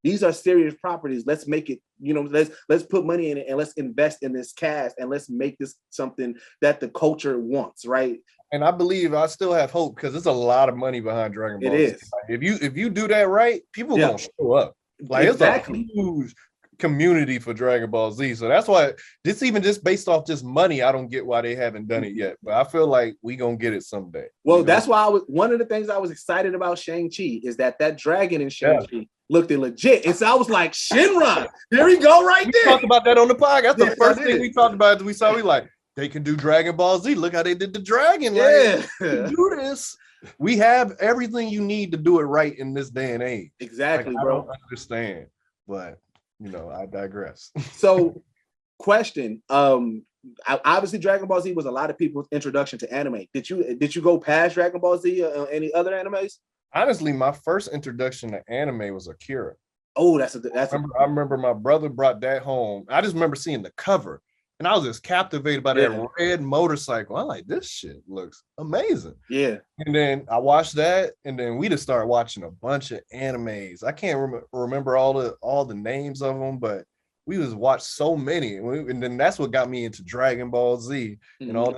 Speaker 2: these are serious properties. Let's make it, let's put money in it and let's invest in this cast and let's make this something that the culture wants, right?
Speaker 3: And I believe I still have hope because there's a lot of money behind Dragon Ball.
Speaker 2: It is.
Speaker 3: Like, if you do that right, people are gonna show up. Like
Speaker 2: exactly.
Speaker 3: It's a huge community for Dragon Ball Z. So that's why this even just based off just money, I don't get why they haven't done it yet. But I feel like we gonna get it someday.
Speaker 2: Well, that's why one of the things I was excited about Shang-Chi is that dragon in Shang-Chi looked legit. And so I was like, Shinra, there we go right there.
Speaker 3: We talked about that on the podcast. That's the first thing we talked about. We like, they can do Dragon Ball Z. Look how they did the dragon.
Speaker 2: Yeah.
Speaker 3: Like, do this. We have everything you need to do it right in this day and age.
Speaker 2: Exactly,
Speaker 3: like,
Speaker 2: bro.
Speaker 3: I don't understand, but I digress.
Speaker 2: So, question. Obviously, Dragon Ball Z was a lot of people's introduction to anime. Did you go past Dragon Ball Z or any other animes?
Speaker 3: Honestly, my first introduction to anime was Akira.
Speaker 2: Oh, I
Speaker 3: remember my brother brought that home. I just remember seeing the cover. And I was just captivated by that red motorcycle. I'm like, this shit looks amazing.
Speaker 2: Yeah.
Speaker 3: And then I watched that, and then we just started watching a bunch of animes. I can't remember all the names of them, but we just watched so many. And then that's what got me into Dragon Ball Z and all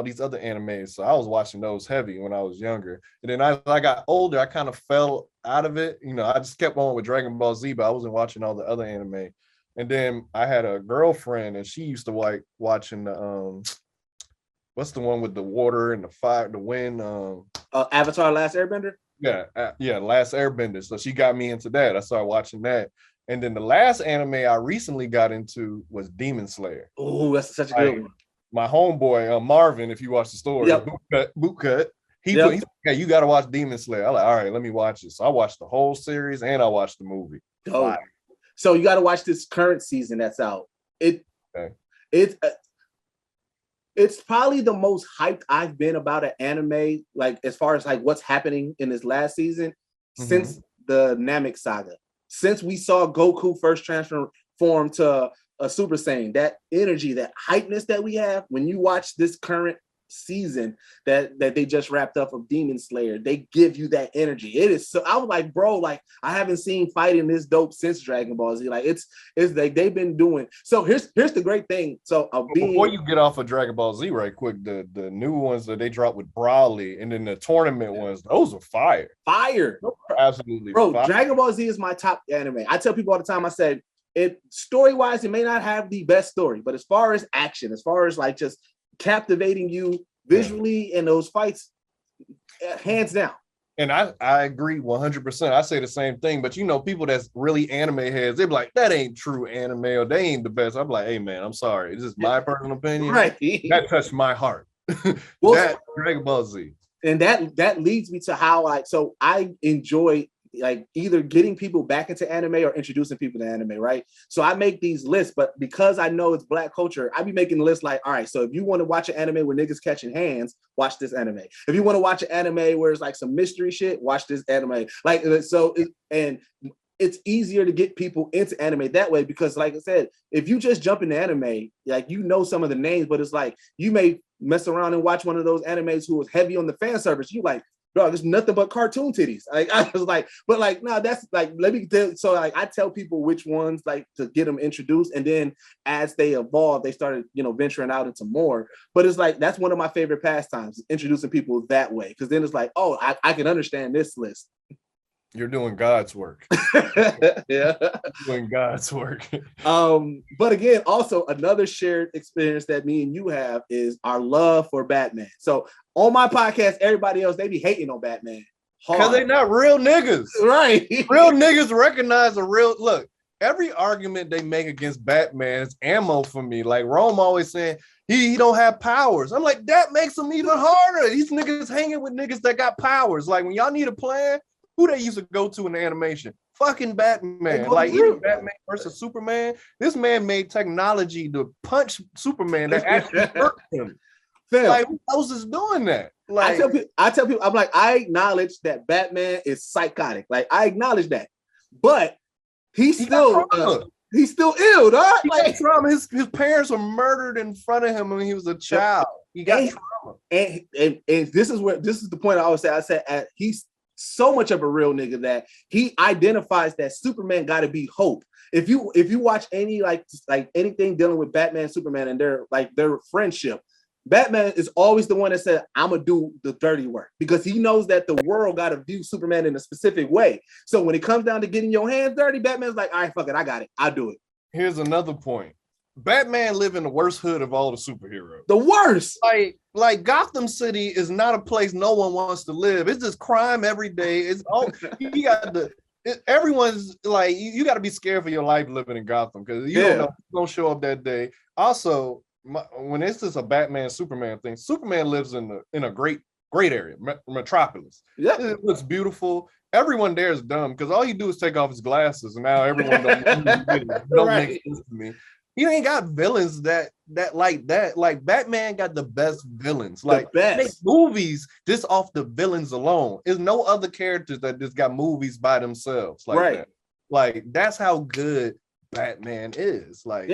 Speaker 3: these other animes. So I was watching those heavy when I was younger. And then as I got older, I kind of fell out of it. I just kept on with Dragon Ball Z, but I wasn't watching all the other anime. And then I had a girlfriend, and she used to like watching the what's the one with the water and the fire, the wind?
Speaker 2: Avatar: Last Airbender.
Speaker 3: Yeah, Last Airbender. So she got me into that. I started watching that, and then the last anime I recently got into was Demon Slayer.
Speaker 2: Oh, that's such a good one.
Speaker 3: My homeboy Marvin, if you watch the story, Bootcut. He said, "Hey, you got to watch Demon Slayer." I'm like, all right, let me watch it. So I watched the whole series and I watched the movie.
Speaker 2: Oh. So you got to watch this current season that's out. It's probably the most hyped I've been about an anime, like as far as like what's happening in this last season since the Namek saga. Since we saw Goku first transform to a Super Saiyan, that energy, that hypeness that we have when you watch this current season that they just wrapped up of Demon Slayer, they give you that energy. It is so. I was like, bro, like I haven't seen fighting this dope since Dragon Ball Z. Like it's like they've been doing. So here's the great thing. So
Speaker 3: before you get off of Dragon Ball Z, right quick, the new ones that they dropped with Broly, and then the tournament ones, those are fire. Absolutely,
Speaker 2: bro.
Speaker 3: Fire.
Speaker 2: Dragon Ball Z is my top anime. I tell people all the time. I said it story wise, it may not have the best story, but as far as action, as far as like just captivating you visually in those fights, hands down.
Speaker 3: And I agree 100%. I say the same thing, but people that's really anime heads, they're like, that ain't true anime, or they ain't the best. I'm like, hey man, I'm sorry. This is my personal opinion.
Speaker 2: Right.
Speaker 3: That touched my heart.
Speaker 2: Well,
Speaker 3: that Dragon Ball Z.
Speaker 2: And that leads me to how I enjoy like either getting people back into anime or introducing people to anime, right? So I make these lists, but because I know it's Black culture, I be making lists like, all right, so if you want to watch an anime where niggas catching hands, watch this anime. If you want to watch an anime where it's like some mystery shit, watch this anime. Like, so, and it's easier to get people into anime that way, because like I said, if you just jump into anime, like, you know some of the names, but it's like, you may mess around and watch one of those animes who was heavy on the fan service. You like, bro, there's nothing but cartoon titties. Like, I was like, but like, no, that's like, let me tell. So like, I tell people which ones like to get them introduced, and then as they evolve, they started, you know, venturing out into more. But it's like, that's one of my favorite pastimes, introducing people that way, because then it's like, oh, I can understand this list.
Speaker 3: You're doing God's work.
Speaker 2: Yeah.
Speaker 3: Doing God's work.
Speaker 2: But again, also another shared experience that me and you have is our love for Batman. So on my podcast, everybody else, they be hating on Batman.
Speaker 3: Because they're not real niggas.
Speaker 2: Right.
Speaker 3: Real niggas recognize a real look. Every argument they make against Batman is ammo for me. Like Rome always saying he don't have powers. I'm like, that makes him even harder. These niggas hanging with niggas that got powers. Like when y'all need a plan, who they used to go to in the animation? Fucking Batman. Like even Batman versus Superman, this man made technology to punch Superman that actually hurt him.
Speaker 2: Fam,
Speaker 3: like who else is doing that? Like
Speaker 2: I tell people, I'm like, I acknowledge that Batman is psychotic. Like I acknowledge that, but he's still ill, dog.
Speaker 3: He got trauma. His parents were murdered in front of him when he was a child. He got trauma.
Speaker 2: And this is the point I always say. I said he's so much of a real nigga that he identifies that Superman got to be hope. If you watch any like anything dealing with Batman, Superman, and their friendship, Batman is always the one that said, I'm gonna do the dirty work, because he knows that the world got to view Superman in a specific way. So when it comes down to getting your hands dirty, Batman's like, all right, fuck it, I got it, I'll do it.
Speaker 3: Here's another point. Batman live in the worst hood of all the superheroes.
Speaker 2: The worst.
Speaker 3: Like Gotham City is not a place no one wants to live. It's just crime every day. It's all everyone's like, you got to be scared for your life living in Gotham, because you don't know who's gonna show up that day. Also, when it's just a Batman Superman thing, Superman lives in a great area, Metropolis. Yeah, it looks beautiful. Everyone there is dumb because all you do is take off his glasses, and now everyone don't make sense to me. He ain't got villains that like that. Like Batman got the best villains. Like make movies just off the villains alone. There's no other characters that just got movies by themselves like that. Like that's how good Batman is. Like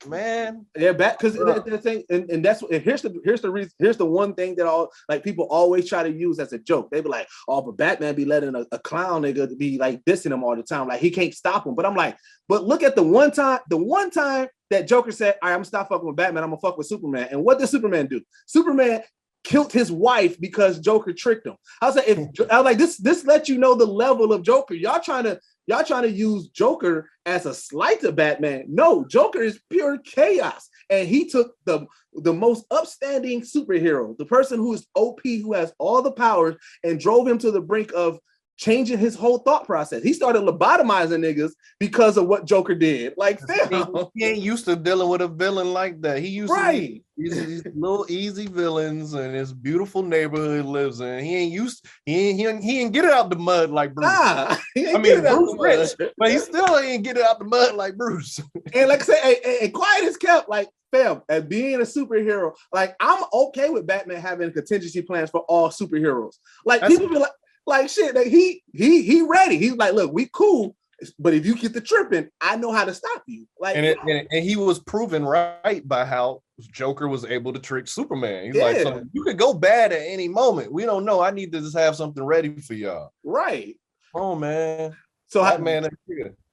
Speaker 3: man,
Speaker 2: because the thing, and that's here's the reason. Here's the one thing that all like people always try to use as a joke. They be like, oh, but Batman be letting a clown nigga be like dissing him all the time, like he can't stop him. But I'm like, but look at the one time that Joker said, all right, I'm gonna stop fucking with Batman, I'm gonna fuck with Superman. And what did Superman do? Superman killed his wife because Joker tricked him. I was like, this lets you know the level of Joker. Y'all trying to use Joker as a slight to Batman. No, Joker is pure chaos. And he took the most upstanding superhero, the person who is OP, who has all the powers, and drove him to the brink of changing his whole thought process. He started lobotomizing niggas because of what Joker did. Like,
Speaker 3: he ain't used to dealing with a villain like that. He used to these little easy villains in this beautiful neighborhood he lives in. He ain't get it out the mud like Bruce.
Speaker 2: Nah,
Speaker 3: Bruce rich, but he still ain't get it out the mud like Bruce.
Speaker 2: And like I say, and quiet is kept. Like, fam, as being a superhero, like I'm okay with Batman having contingency plans for all superheroes. Like people be like shit, that he ready. He's like, look, we cool, but if you get the tripping, I know how to stop you. Like,
Speaker 3: and he was proven right by how Joker was able to trick Superman. He's like, so you could go bad at any moment. We don't know. I need to just have something ready for y'all.
Speaker 2: Right.
Speaker 3: Oh man.
Speaker 2: So Batman.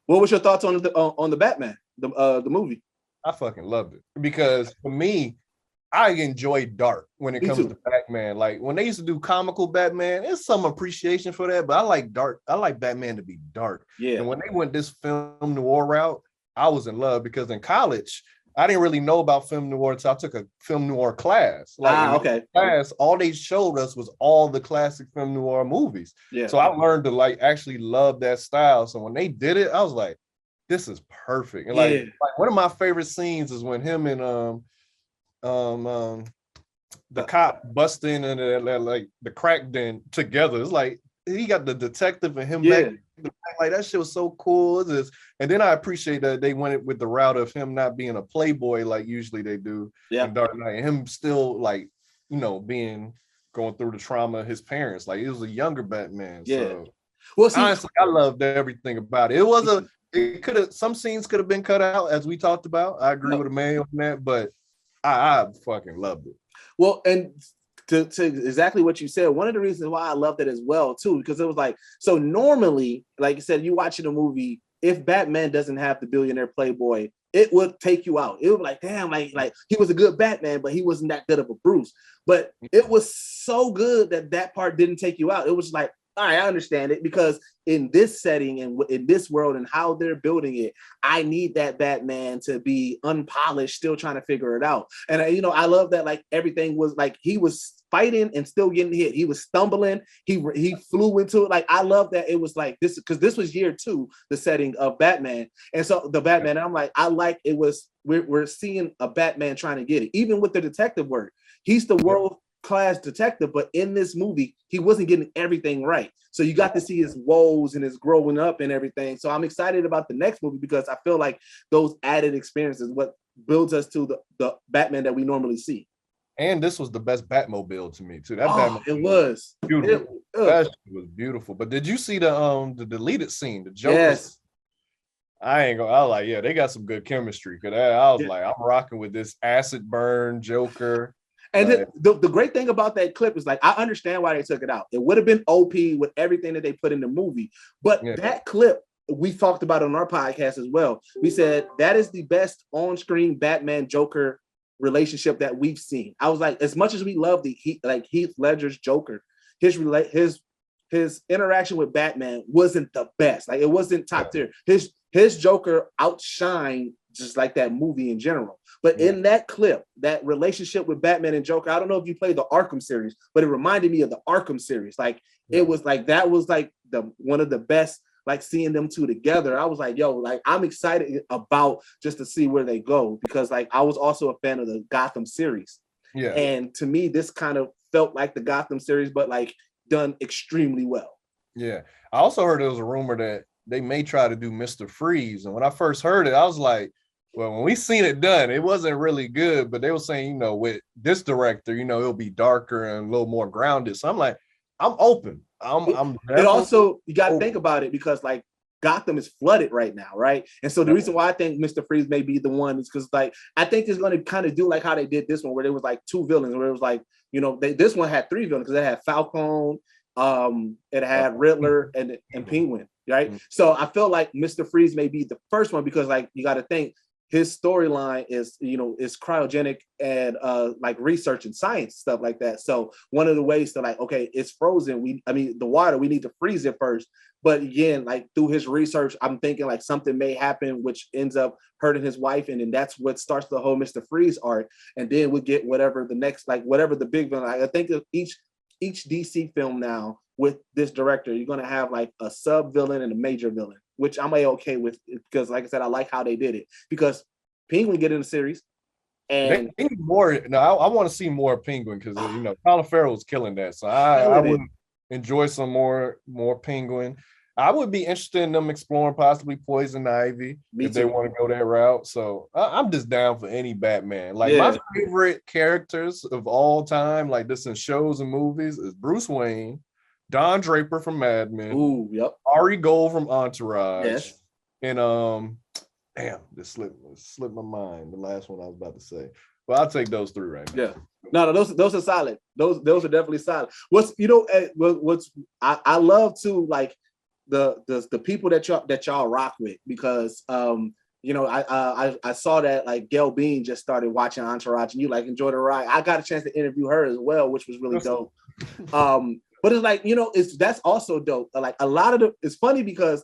Speaker 2: What was your thoughts on the Batman, the movie?
Speaker 3: I fucking loved it because for me, I enjoy dark when it comes to Batman. Like when they used to do comical Batman, there's some appreciation for that, but I like dark. I like Batman to be dark. Yeah. And when they went this film noir route, I was in love because in college, I didn't really know about film noir until I took a film noir class. Class, all they showed us was all the classic film noir movies. Yeah. So I learned to like actually love that style. So when they did it, I was like, this is perfect. And like one of my favorite scenes is when him and the cop bust in and like the crack den together. It's like he got the detective and him
Speaker 2: Yeah.
Speaker 3: back. Like that shit was so cool. And then I appreciate that they went with the route of him not being a playboy like usually they do in Dark Knight. And him still like, being going through the trauma of his parents. Like it was a younger Batman.
Speaker 2: Yeah.
Speaker 3: So
Speaker 2: Well, see,
Speaker 3: honestly, I loved everything about it. Some scenes could have been cut out, as we talked about. I agree with Emmanuel on that, but I fucking loved it.
Speaker 2: well, and to exactly what you said, one of the reasons why I loved it as well, too, because it was like, so normally, like you said, you watching a movie, if Batman doesn't have the billionaire playboy, it would take you out. It would be like, damn, like he was a good Batman, but he wasn't that good of a Bruce. But it was so good that part didn't take you out. It was like, all right, I understand it, because in this setting and in this world and how they're building it, I need that Batman to be unpolished, still trying to figure it out. And I love that, like, everything was like he was fighting and still getting hit. He was stumbling. He flew into it. Like, I love that it was like this, because this was year 2, the setting of Batman. And so the Batman, and I'm like, I like it was, we're seeing a Batman trying to get it, even with the detective work. He's the world class detective, but in this movie he wasn't getting everything right, so you got to see his woes and his growing up and everything. So I'm excited about the next movie, because I feel like those added experiences what builds us to the Batman that we normally see.
Speaker 3: And this was the best Batmobile to me too. That Batmobile
Speaker 2: it was
Speaker 3: beautiful. That was beautiful. But did you see the deleted scene, the Joker?
Speaker 2: Yes.
Speaker 3: I was like, yeah, they got some good chemistry. Cause I was like, I'm rocking with this acid burn Joker.
Speaker 2: And the great thing about that clip is, like, I understand why they took it out. It would have been OP with everything that they put in the movie. But that clip, we talked about on our podcast as well. We said that is the best on-screen Batman Joker relationship that we've seen. I was like, as much as we love Heath Ledger's Joker, his interaction with Batman wasn't the best. Like, it wasn't top tier. His Joker outshined just like that movie in general. But in that clip, that relationship with Batman and Joker, I don't know if you played the Arkham series, but it reminded me of the Arkham series. Like, it was like, that was like one of the best, like, seeing them two together. I was like, yo, like, I'm excited about just to see where they go, because, like, I was also a fan of the Gotham series. Yeah. And to me, this kind of felt like the Gotham series, but like done extremely well.
Speaker 3: Yeah. I also heard there was a rumor that they may try to do Mr. Freeze. And when I first heard it, I was like, well, when we seen it done, it wasn't really good, but they were saying, with this director, it'll be darker and a little more grounded. So I'm like, I'm open.
Speaker 2: It also, you got to think about it, because like Gotham is flooded right now, right? And so the reason why I think Mr. Freeze may be the one is because, like, I think it's going to kind of do like how they did this one, where there was like 2 villains, where it was like, this one had 3 villains, because it had Falcone, it had Riddler and Penguin, right? So I feel like Mr. Freeze may be the first one, because, like, you got to think his storyline is, is cryogenic and like research and science, stuff like that. So one of the ways to, like, okay, it's frozen. The water, we need to freeze it first. But again, like, through his research, I'm thinking like something may happen which ends up hurting his wife, and then that's what starts the whole Mr. Freeze arc. And then we get whatever the next, like, whatever the big villain. I think of each DC film now with this director, you're gonna have like a sub villain and a major villain, which I'm okay with, because, like I said, I like how they did it, because Penguin get in the series, and
Speaker 3: they need more. No, I want to see more Penguin, because Colin Farrell was killing that, so I would enjoy some more Penguin. I would be interested in them exploring possibly Poison Ivy if they want to go that route. So I'm just down for any Batman. Like, my favorite characters of all time, like this in shows and movies, is Bruce Wayne, Don Draper from Mad Men, Ari Gold from Entourage, and damn, this slipped my mind. The last one I was about to say. Well, I'll take those 3 right now. Yeah.
Speaker 2: No, those are solid. Those are definitely solid. I love to, like, the people that y'all rock with, because I saw that, like, Gail Bean just started watching Entourage, and you, like, enjoyed the ride. I got a chance to interview her as well, which was really dope. But it's like, that's also dope. Like, a lot of it's funny, because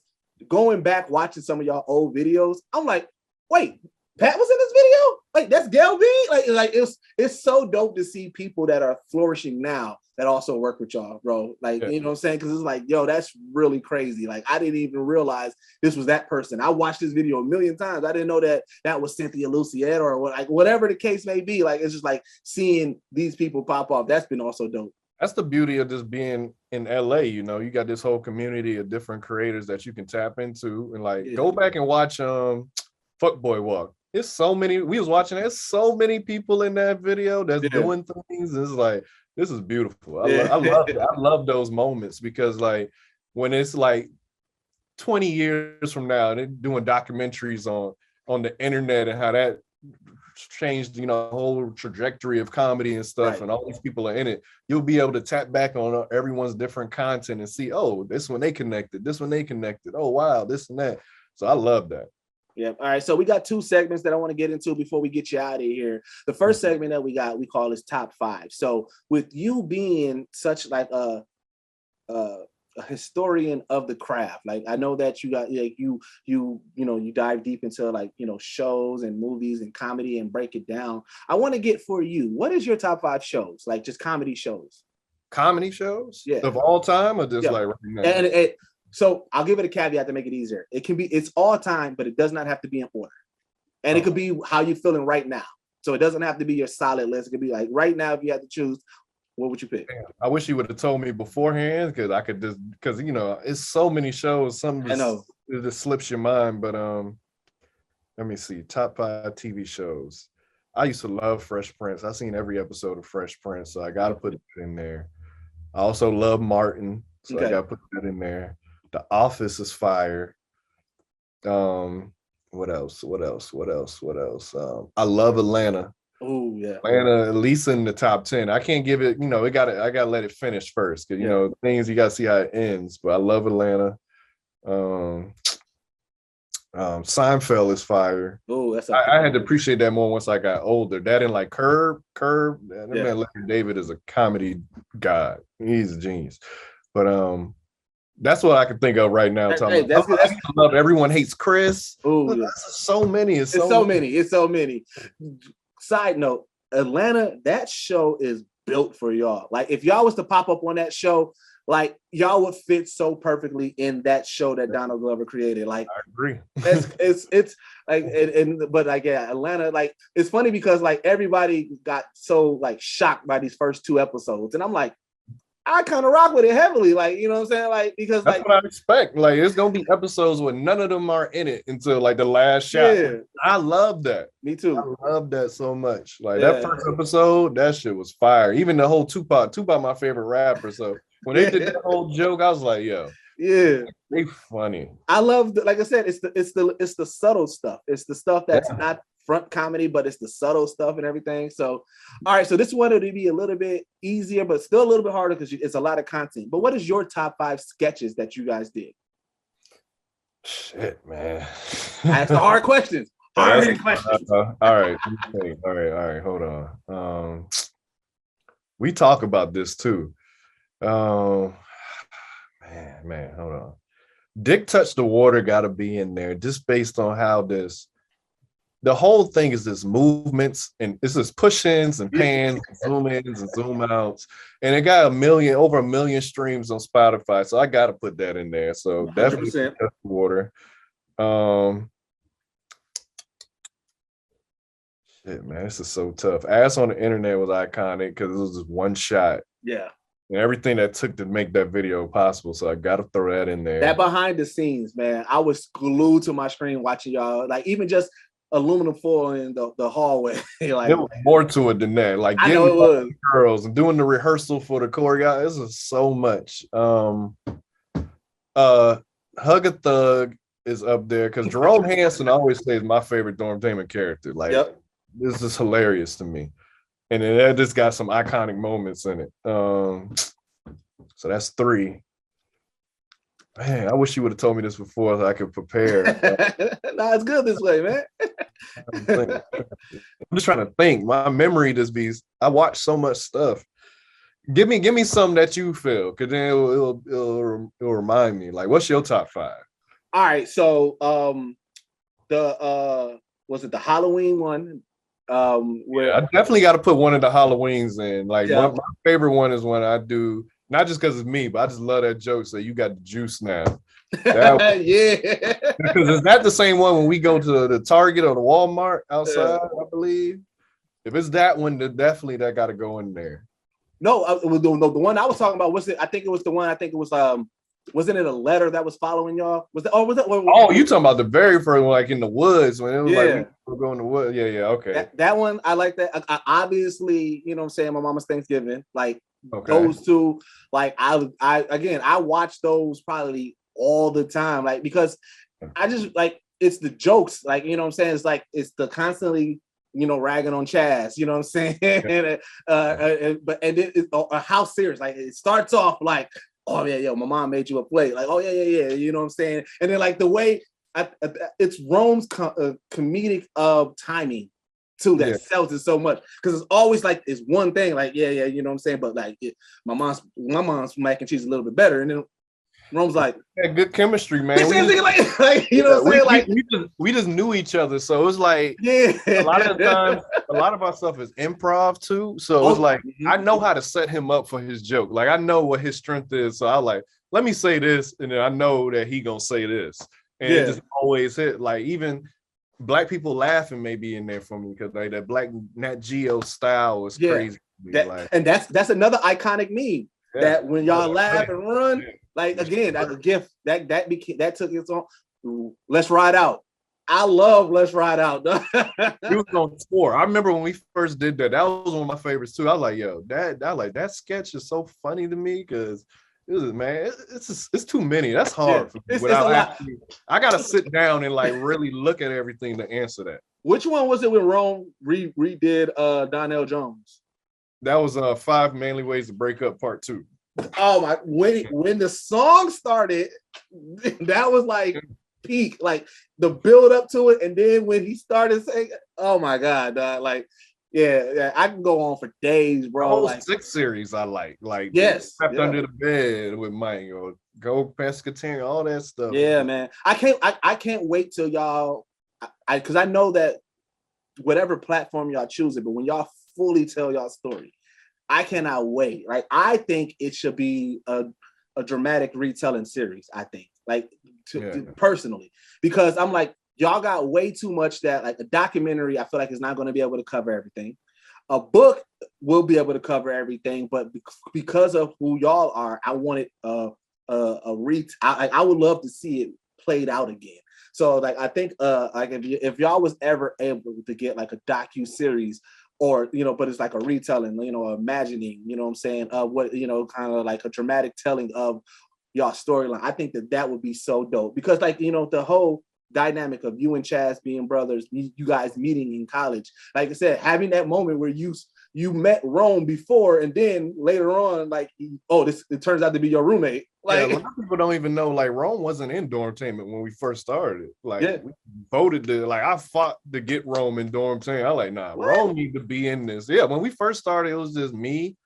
Speaker 2: going back watching some of y'all old videos, I'm like, wait, Pat was in this video? Like, that's Gail B? Like it's so dope to see people that are flourishing now that also work with y'all, bro. Like, you know what I'm saying? Because it's like, yo, that's really crazy. Like, I didn't even realize this was that person. I watched this video a million times. I didn't know that was Cynthia Luciette, or like whatever the case may be. Like, it's just like seeing these people pop off. That's been also dope.
Speaker 3: that's the beauty of just being in LA. You know, you got this whole community of different creators that you can tap into, and like go back and watch Fuckboy Walk. It's so many. We was watching. There's so many people in that video that's doing things. It's like, this is beautiful. I love it. I love those moments, because like when it's like 20 years from now, they're doing documentaries on the internet and how that changed, you know, the whole trajectory of comedy and stuff, and all these people are in it. You'll be able to tap back on everyone's different content and see, oh, this one they connected, oh wow, this and that. So I love that.
Speaker 2: Yeah. All right. So we got 2 segments that I want to get into before we get you out of here. The first segment that we call is top 5. So with you being such like a historian of the craft, like I know that you got like you dive deep into like, you know, shows and movies and comedy and break it down. I want to get for you, what is your top 5 shows, like just comedy shows?
Speaker 3: Comedy shows of all time, or just like right now?
Speaker 2: And so I'll give it a caveat to make it easier. It's all time, but it does not have to be in order. And it could be how you're feeling right now. So it doesn't have to be your solid list. It could be like right now, if you had to choose, what would you pick?
Speaker 3: I wish you would have told me beforehand, because I could just, because you know, it's so many shows. Some
Speaker 2: I know
Speaker 3: it just slips your mind. But let me see, top 5 TV shows. I used to love Fresh Prince. I've seen every episode of Fresh Prince, so I got to put it in there. I also love Martin, so I got to put that in there. The Office is fire. What else? I love Atlanta.
Speaker 2: Oh yeah,
Speaker 3: Atlanta, at least in the top 10. I can't give it, you know, I gotta let it finish first, because you know, things, you gotta see how it ends. But I love Atlanta. Seinfeld is fire.
Speaker 2: Oh, that's
Speaker 3: I had to appreciate that more once I got older. That and like Curb, man, Larry David is a comedy god. He's a genius. But that's what I can think of right now. I love Everyone Hates Chris.
Speaker 2: Oh,
Speaker 3: that's so many. It's
Speaker 2: so many. Side note, Atlanta, that show is built for y'all. Like if y'all was to pop up on that show, like y'all would fit so perfectly in that show that Donald Glover created. Like
Speaker 3: I agree.
Speaker 2: it's like but like Atlanta, like it's funny because like everybody got so like shocked by these first 2 episodes, and I'm like, I kind of rock with it heavily, like, you know what I'm saying, like, because
Speaker 3: that's
Speaker 2: like
Speaker 3: what I expect. Like it's gonna be episodes where none of them are in it until like the last shot. I love that.
Speaker 2: Me too.
Speaker 3: I love that so much. Like that first episode, that shit was fire. Even the whole Tupac, my favorite rapper. So when they did that whole joke, I was like, yo, they funny.
Speaker 2: I love like I said, it's the subtle stuff. It's the stuff that's not front comedy, but it's the subtle stuff and everything. So all right, so this wanted to be a little bit easier, but still a little bit harder because it's a lot of content. But what is your top 5 sketches that you guys did?
Speaker 3: Shit, man.
Speaker 2: That's the hard questions. Hard questions.
Speaker 3: All right. Hold on. We talk about this too. Man, hold on. Dick Touch the Water got to be in there, just based on how the whole thing is this movements, and it's just push-ins and pans, and zoom-ins and zoom-outs, and it got over a million streams on Spotify, so I got to put that in there. So 100%. Definitely Touch the Water. Shit, man, this is so tough. Ass on the Internet was iconic because it was just one shot.
Speaker 2: Yeah.
Speaker 3: And everything that took to make that video possible, so I got to throw that in there.
Speaker 2: That behind the scenes, man, I was glued to my screen watching y'all, like even just aluminum foil in the hallway. Like,
Speaker 3: there was more to it than that. Like
Speaker 2: I know it was
Speaker 3: girls and doing the rehearsal for the choreo. This is so much. Hug a Thug is up there because Jerome Hansen always says my favorite Dormtainment character. Like this is hilarious to me. And then that just got some iconic moments in it. So that's 3. Man, I wish you would have told me this before so I could prepare.
Speaker 2: Nah, it's good this way, man.
Speaker 3: I'm just trying to think. My memory just be. I watch so much stuff. Give me some that you feel, because then it'll remind me. Like, what's your top 5?
Speaker 2: All right, so was it the Halloween one? Where
Speaker 3: I definitely got to put one of the Halloweens in. Like, my favorite one is when I do. Not just because it's me, but I just love that joke. So you got the juice now. Because is that the same one when we go to the Target or the Walmart outside? I believe. If it's that one, then definitely that got to go in there.
Speaker 2: No, it was the one I was talking about. Was it? I think it was the one. I think it was wasn't it a letter that was following y'all? Was it? Oh, was it?
Speaker 3: Oh, you talking about the very first one, like in the woods when it was like
Speaker 2: Yeah.
Speaker 3: we were going to woods. Yeah, okay.
Speaker 2: That one, I like that. I obviously, you know what I'm saying, my mama's Thanksgiving. Like
Speaker 3: Okay.
Speaker 2: those two, like I watch those probably all the time. Like because I just like it's the jokes, like you know what I'm saying? It's like it's the constantly, you know, ragging on Chaz, you know what I'm saying?
Speaker 3: Yeah.
Speaker 2: But it's how serious, like it starts off like, oh yeah, my mom made you a plate, like, oh yeah, you know what I'm saying? And then like the way it's Rome's comedic timing too that sells it so much, because it's always like it's one thing, like yeah, you know what I'm saying, but like my mom's mac and cheese is a little bit better, and then Rome's like,
Speaker 3: good chemistry, man.
Speaker 2: Like you know what I'm saying, like
Speaker 3: we just knew each other, so it's like a lot of the times, a lot of our stuff is improv too, so it's like I know how to set him up for his joke, like I know what his strength is, so I like, let me say this, and then I know that he gonna say this. And it just always hit, like even Black people laughing may be in there for me, because like that Black Nat Geo style was crazy.
Speaker 2: And that's another iconic meme that when y'all laugh and run, like again, that's a gift that took its own. Let's Ride Out. I love Let's Ride Out.
Speaker 3: He was on tour. I remember when we first did that. That was one of my favorites too. I was like, yo, that sketch is so funny to me, because it's too many. That's hard for me. I gotta sit down and like really look at everything to answer that.
Speaker 2: Which one was it when Rome redid Donnell Jones?
Speaker 3: That was 5 Manly Ways to Break Up Part 2.
Speaker 2: Oh my! When the song started, that was like peak, like the build up to it, and then when he started saying, "Oh my God, like." Yeah, I can go on for days, bro.
Speaker 3: The whole
Speaker 2: like
Speaker 3: 6 series, I like
Speaker 2: yes,
Speaker 3: Under the Bed with Mike, or Go Pescatarian, all that stuff.
Speaker 2: Yeah, man. I can't wait till y'all, because I know that whatever platform y'all choose it, but when y'all fully tell y'all story, I cannot wait. Like I think it should be a dramatic retelling series. I think, like personally, because I'm like, y'all got way too much that like a documentary, I feel like is not going to be able to cover everything. A book will be able to cover everything, but because of who y'all are, I wanted I would love to see it played out again. So like I think like if y'all was ever able to get like a docu-series, or you know, but it's like a retelling, you know, imagining, you know what I'm saying, what, you know, kind of like a dramatic telling of y'all storyline, I think that would be so dope, because like, you know, the whole dynamic of you and Chaz being brothers, you guys meeting in college, like I said, having that moment where you met Rome before, and then later on, like, it turns out to be your roommate. Like,
Speaker 3: a lot of people don't even know, like, Rome wasn't in Dormtainment when we first started. Like, we voted to, like, I fought to get Rome in Dormtainment. I like, nah, what? Rome need to be in this. Yeah, when we first started, it was just me,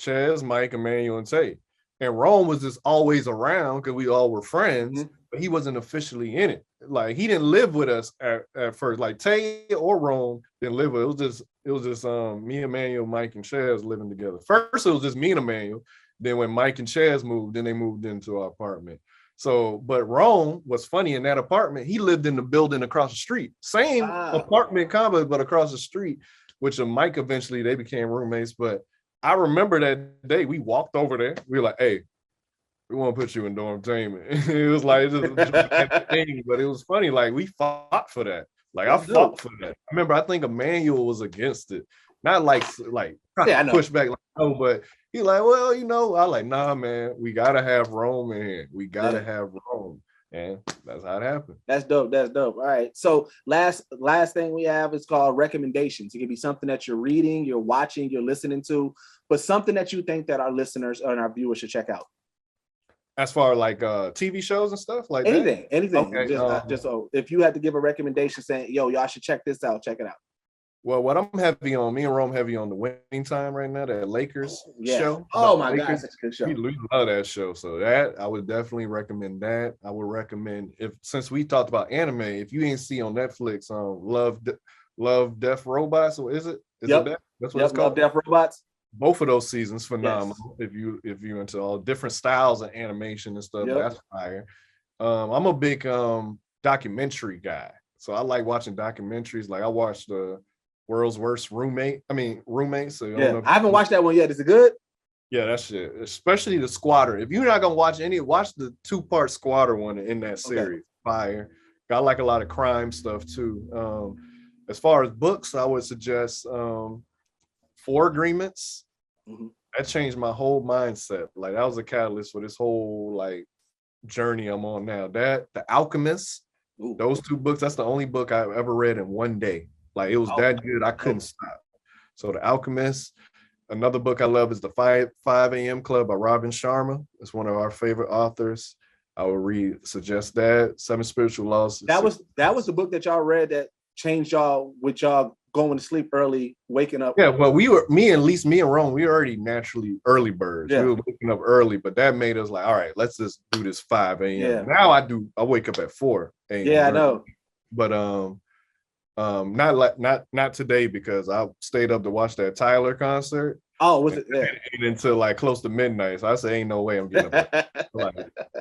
Speaker 3: Chaz, Mike, Emmanuel, and Tay. And Rome was just always around because we all were friends, but he wasn't officially in it. Like, he didn't live with us at first. Like, Tay or Rome didn't live with us. It was just me, Emmanuel, Mike, and Chaz living together. First, it was just me and Emmanuel. Then when Mike and Chaz moved, then they moved into our apartment. So, but Rome was funny in that apartment. He lived in the building across the street. Same apartment complex, but across the street, which Mike eventually, they became roommates. But I remember that day we walked over there. We were like, hey, we want to put you in Dormtainment. It was like, thing, but it was funny. Like, we fought for that. Like, I fought for that. I remember, I think Emmanuel was against it. Not like push back, like, no, but he's like, well, you know, I like, nah, man, we gotta have Rome in here. We gotta have Rome. And that's how it happened.
Speaker 2: That's dope. That's dope. All right. So last thing we have is called recommendations. It can be something that you're reading, you're watching, you're listening to, but something that you think that our listeners and our viewers should check out.
Speaker 3: As far as like TV shows and stuff like
Speaker 2: anything.
Speaker 3: Okay.
Speaker 2: Just if you had to give a recommendation saying, yo, y'all should check this out, check it out.
Speaker 3: Well, what I'm heavy on, me and Rome heavy on the Winning Time right now, that Lakers show.
Speaker 2: Oh my God, that's a good show.
Speaker 3: We love that show. So that I would definitely recommend that. I would recommend, since we talked about anime, if you ain't see on Netflix, Love, Death, Robots, or is it? Is it that? That's what it's called.
Speaker 2: Love, Death, Robots.
Speaker 3: Both of those seasons phenomenal. Yes. If you into all different styles of animation and stuff, that's fire. I'm a big documentary guy, so I like watching documentaries. Like I watched the World's Worst Roommate. So
Speaker 2: I haven't watched that one yet. Is it good?
Speaker 3: Yeah, that shit. Especially the Squatter. If you're not gonna watch watch the 2-part Squatter one in that series. Fire. Got like a lot of crime stuff too. As far as books, I would suggest Four Agreements.
Speaker 2: Mhm.
Speaker 3: That changed my whole mindset. Like that was a catalyst for this whole like journey I'm on now. That The Alchemist,
Speaker 2: Ooh.
Speaker 3: those 2 books, that's the only book I've ever read in one day. Like it was that good, I couldn't stop. So The Alchemist. Another book I love is the 5 a.m. Club by Robin Sharma. It's one of our favorite authors. I would suggest that. 7 Spiritual Laws.
Speaker 2: That was the book that y'all read that changed y'all with y'all going to sleep early, waking up.
Speaker 3: Yeah, well, me and Rome, we were already naturally early birds.
Speaker 2: Yeah.
Speaker 3: We were waking up early, but that made us like, all right, let's just do this 5 a.m.
Speaker 2: Yeah.
Speaker 3: Now I wake up at 4 a.m.
Speaker 2: Yeah, I know.
Speaker 3: But not today because I stayed up to watch that Tyler concert.
Speaker 2: Oh, was it? Yeah.
Speaker 3: And until like close to midnight. So I said, ain't no way I'm getting up. Like,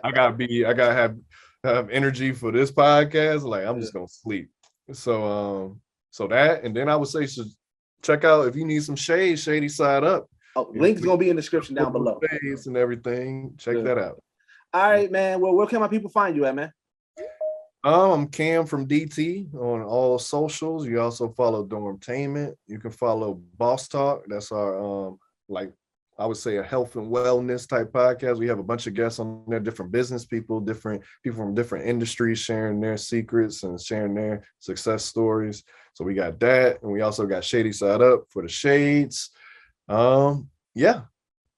Speaker 3: I gotta have energy for this podcast. Like I'm just gonna sleep. So that, and then I would say check out if you need some Shady Side Up.
Speaker 2: Oh, link's gonna be in the description down below.
Speaker 3: Shades and everything. Check that out.
Speaker 2: All right, man. Well, where can my people find you at, man?
Speaker 3: I'm Cam from DT on all socials. You also follow Dormtainment. You can follow Boss Talk. That's our like I would say a health and wellness type podcast. We have a bunch of guests on there, different business people, different people from different industries sharing their secrets and sharing their success stories. So we got that, and we also got Shady Side Up for the shades. Yeah.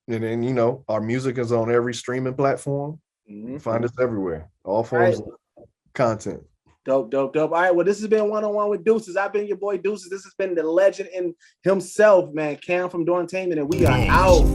Speaker 3: And then our music is on every streaming platform. You can find us everywhere. All forms of content.
Speaker 2: Dope. All right. Well, this has been One-on-One with Deuces. I've been your boy Deuces. This has been the legend in himself, man, Cam from Dormtainment, and we are out.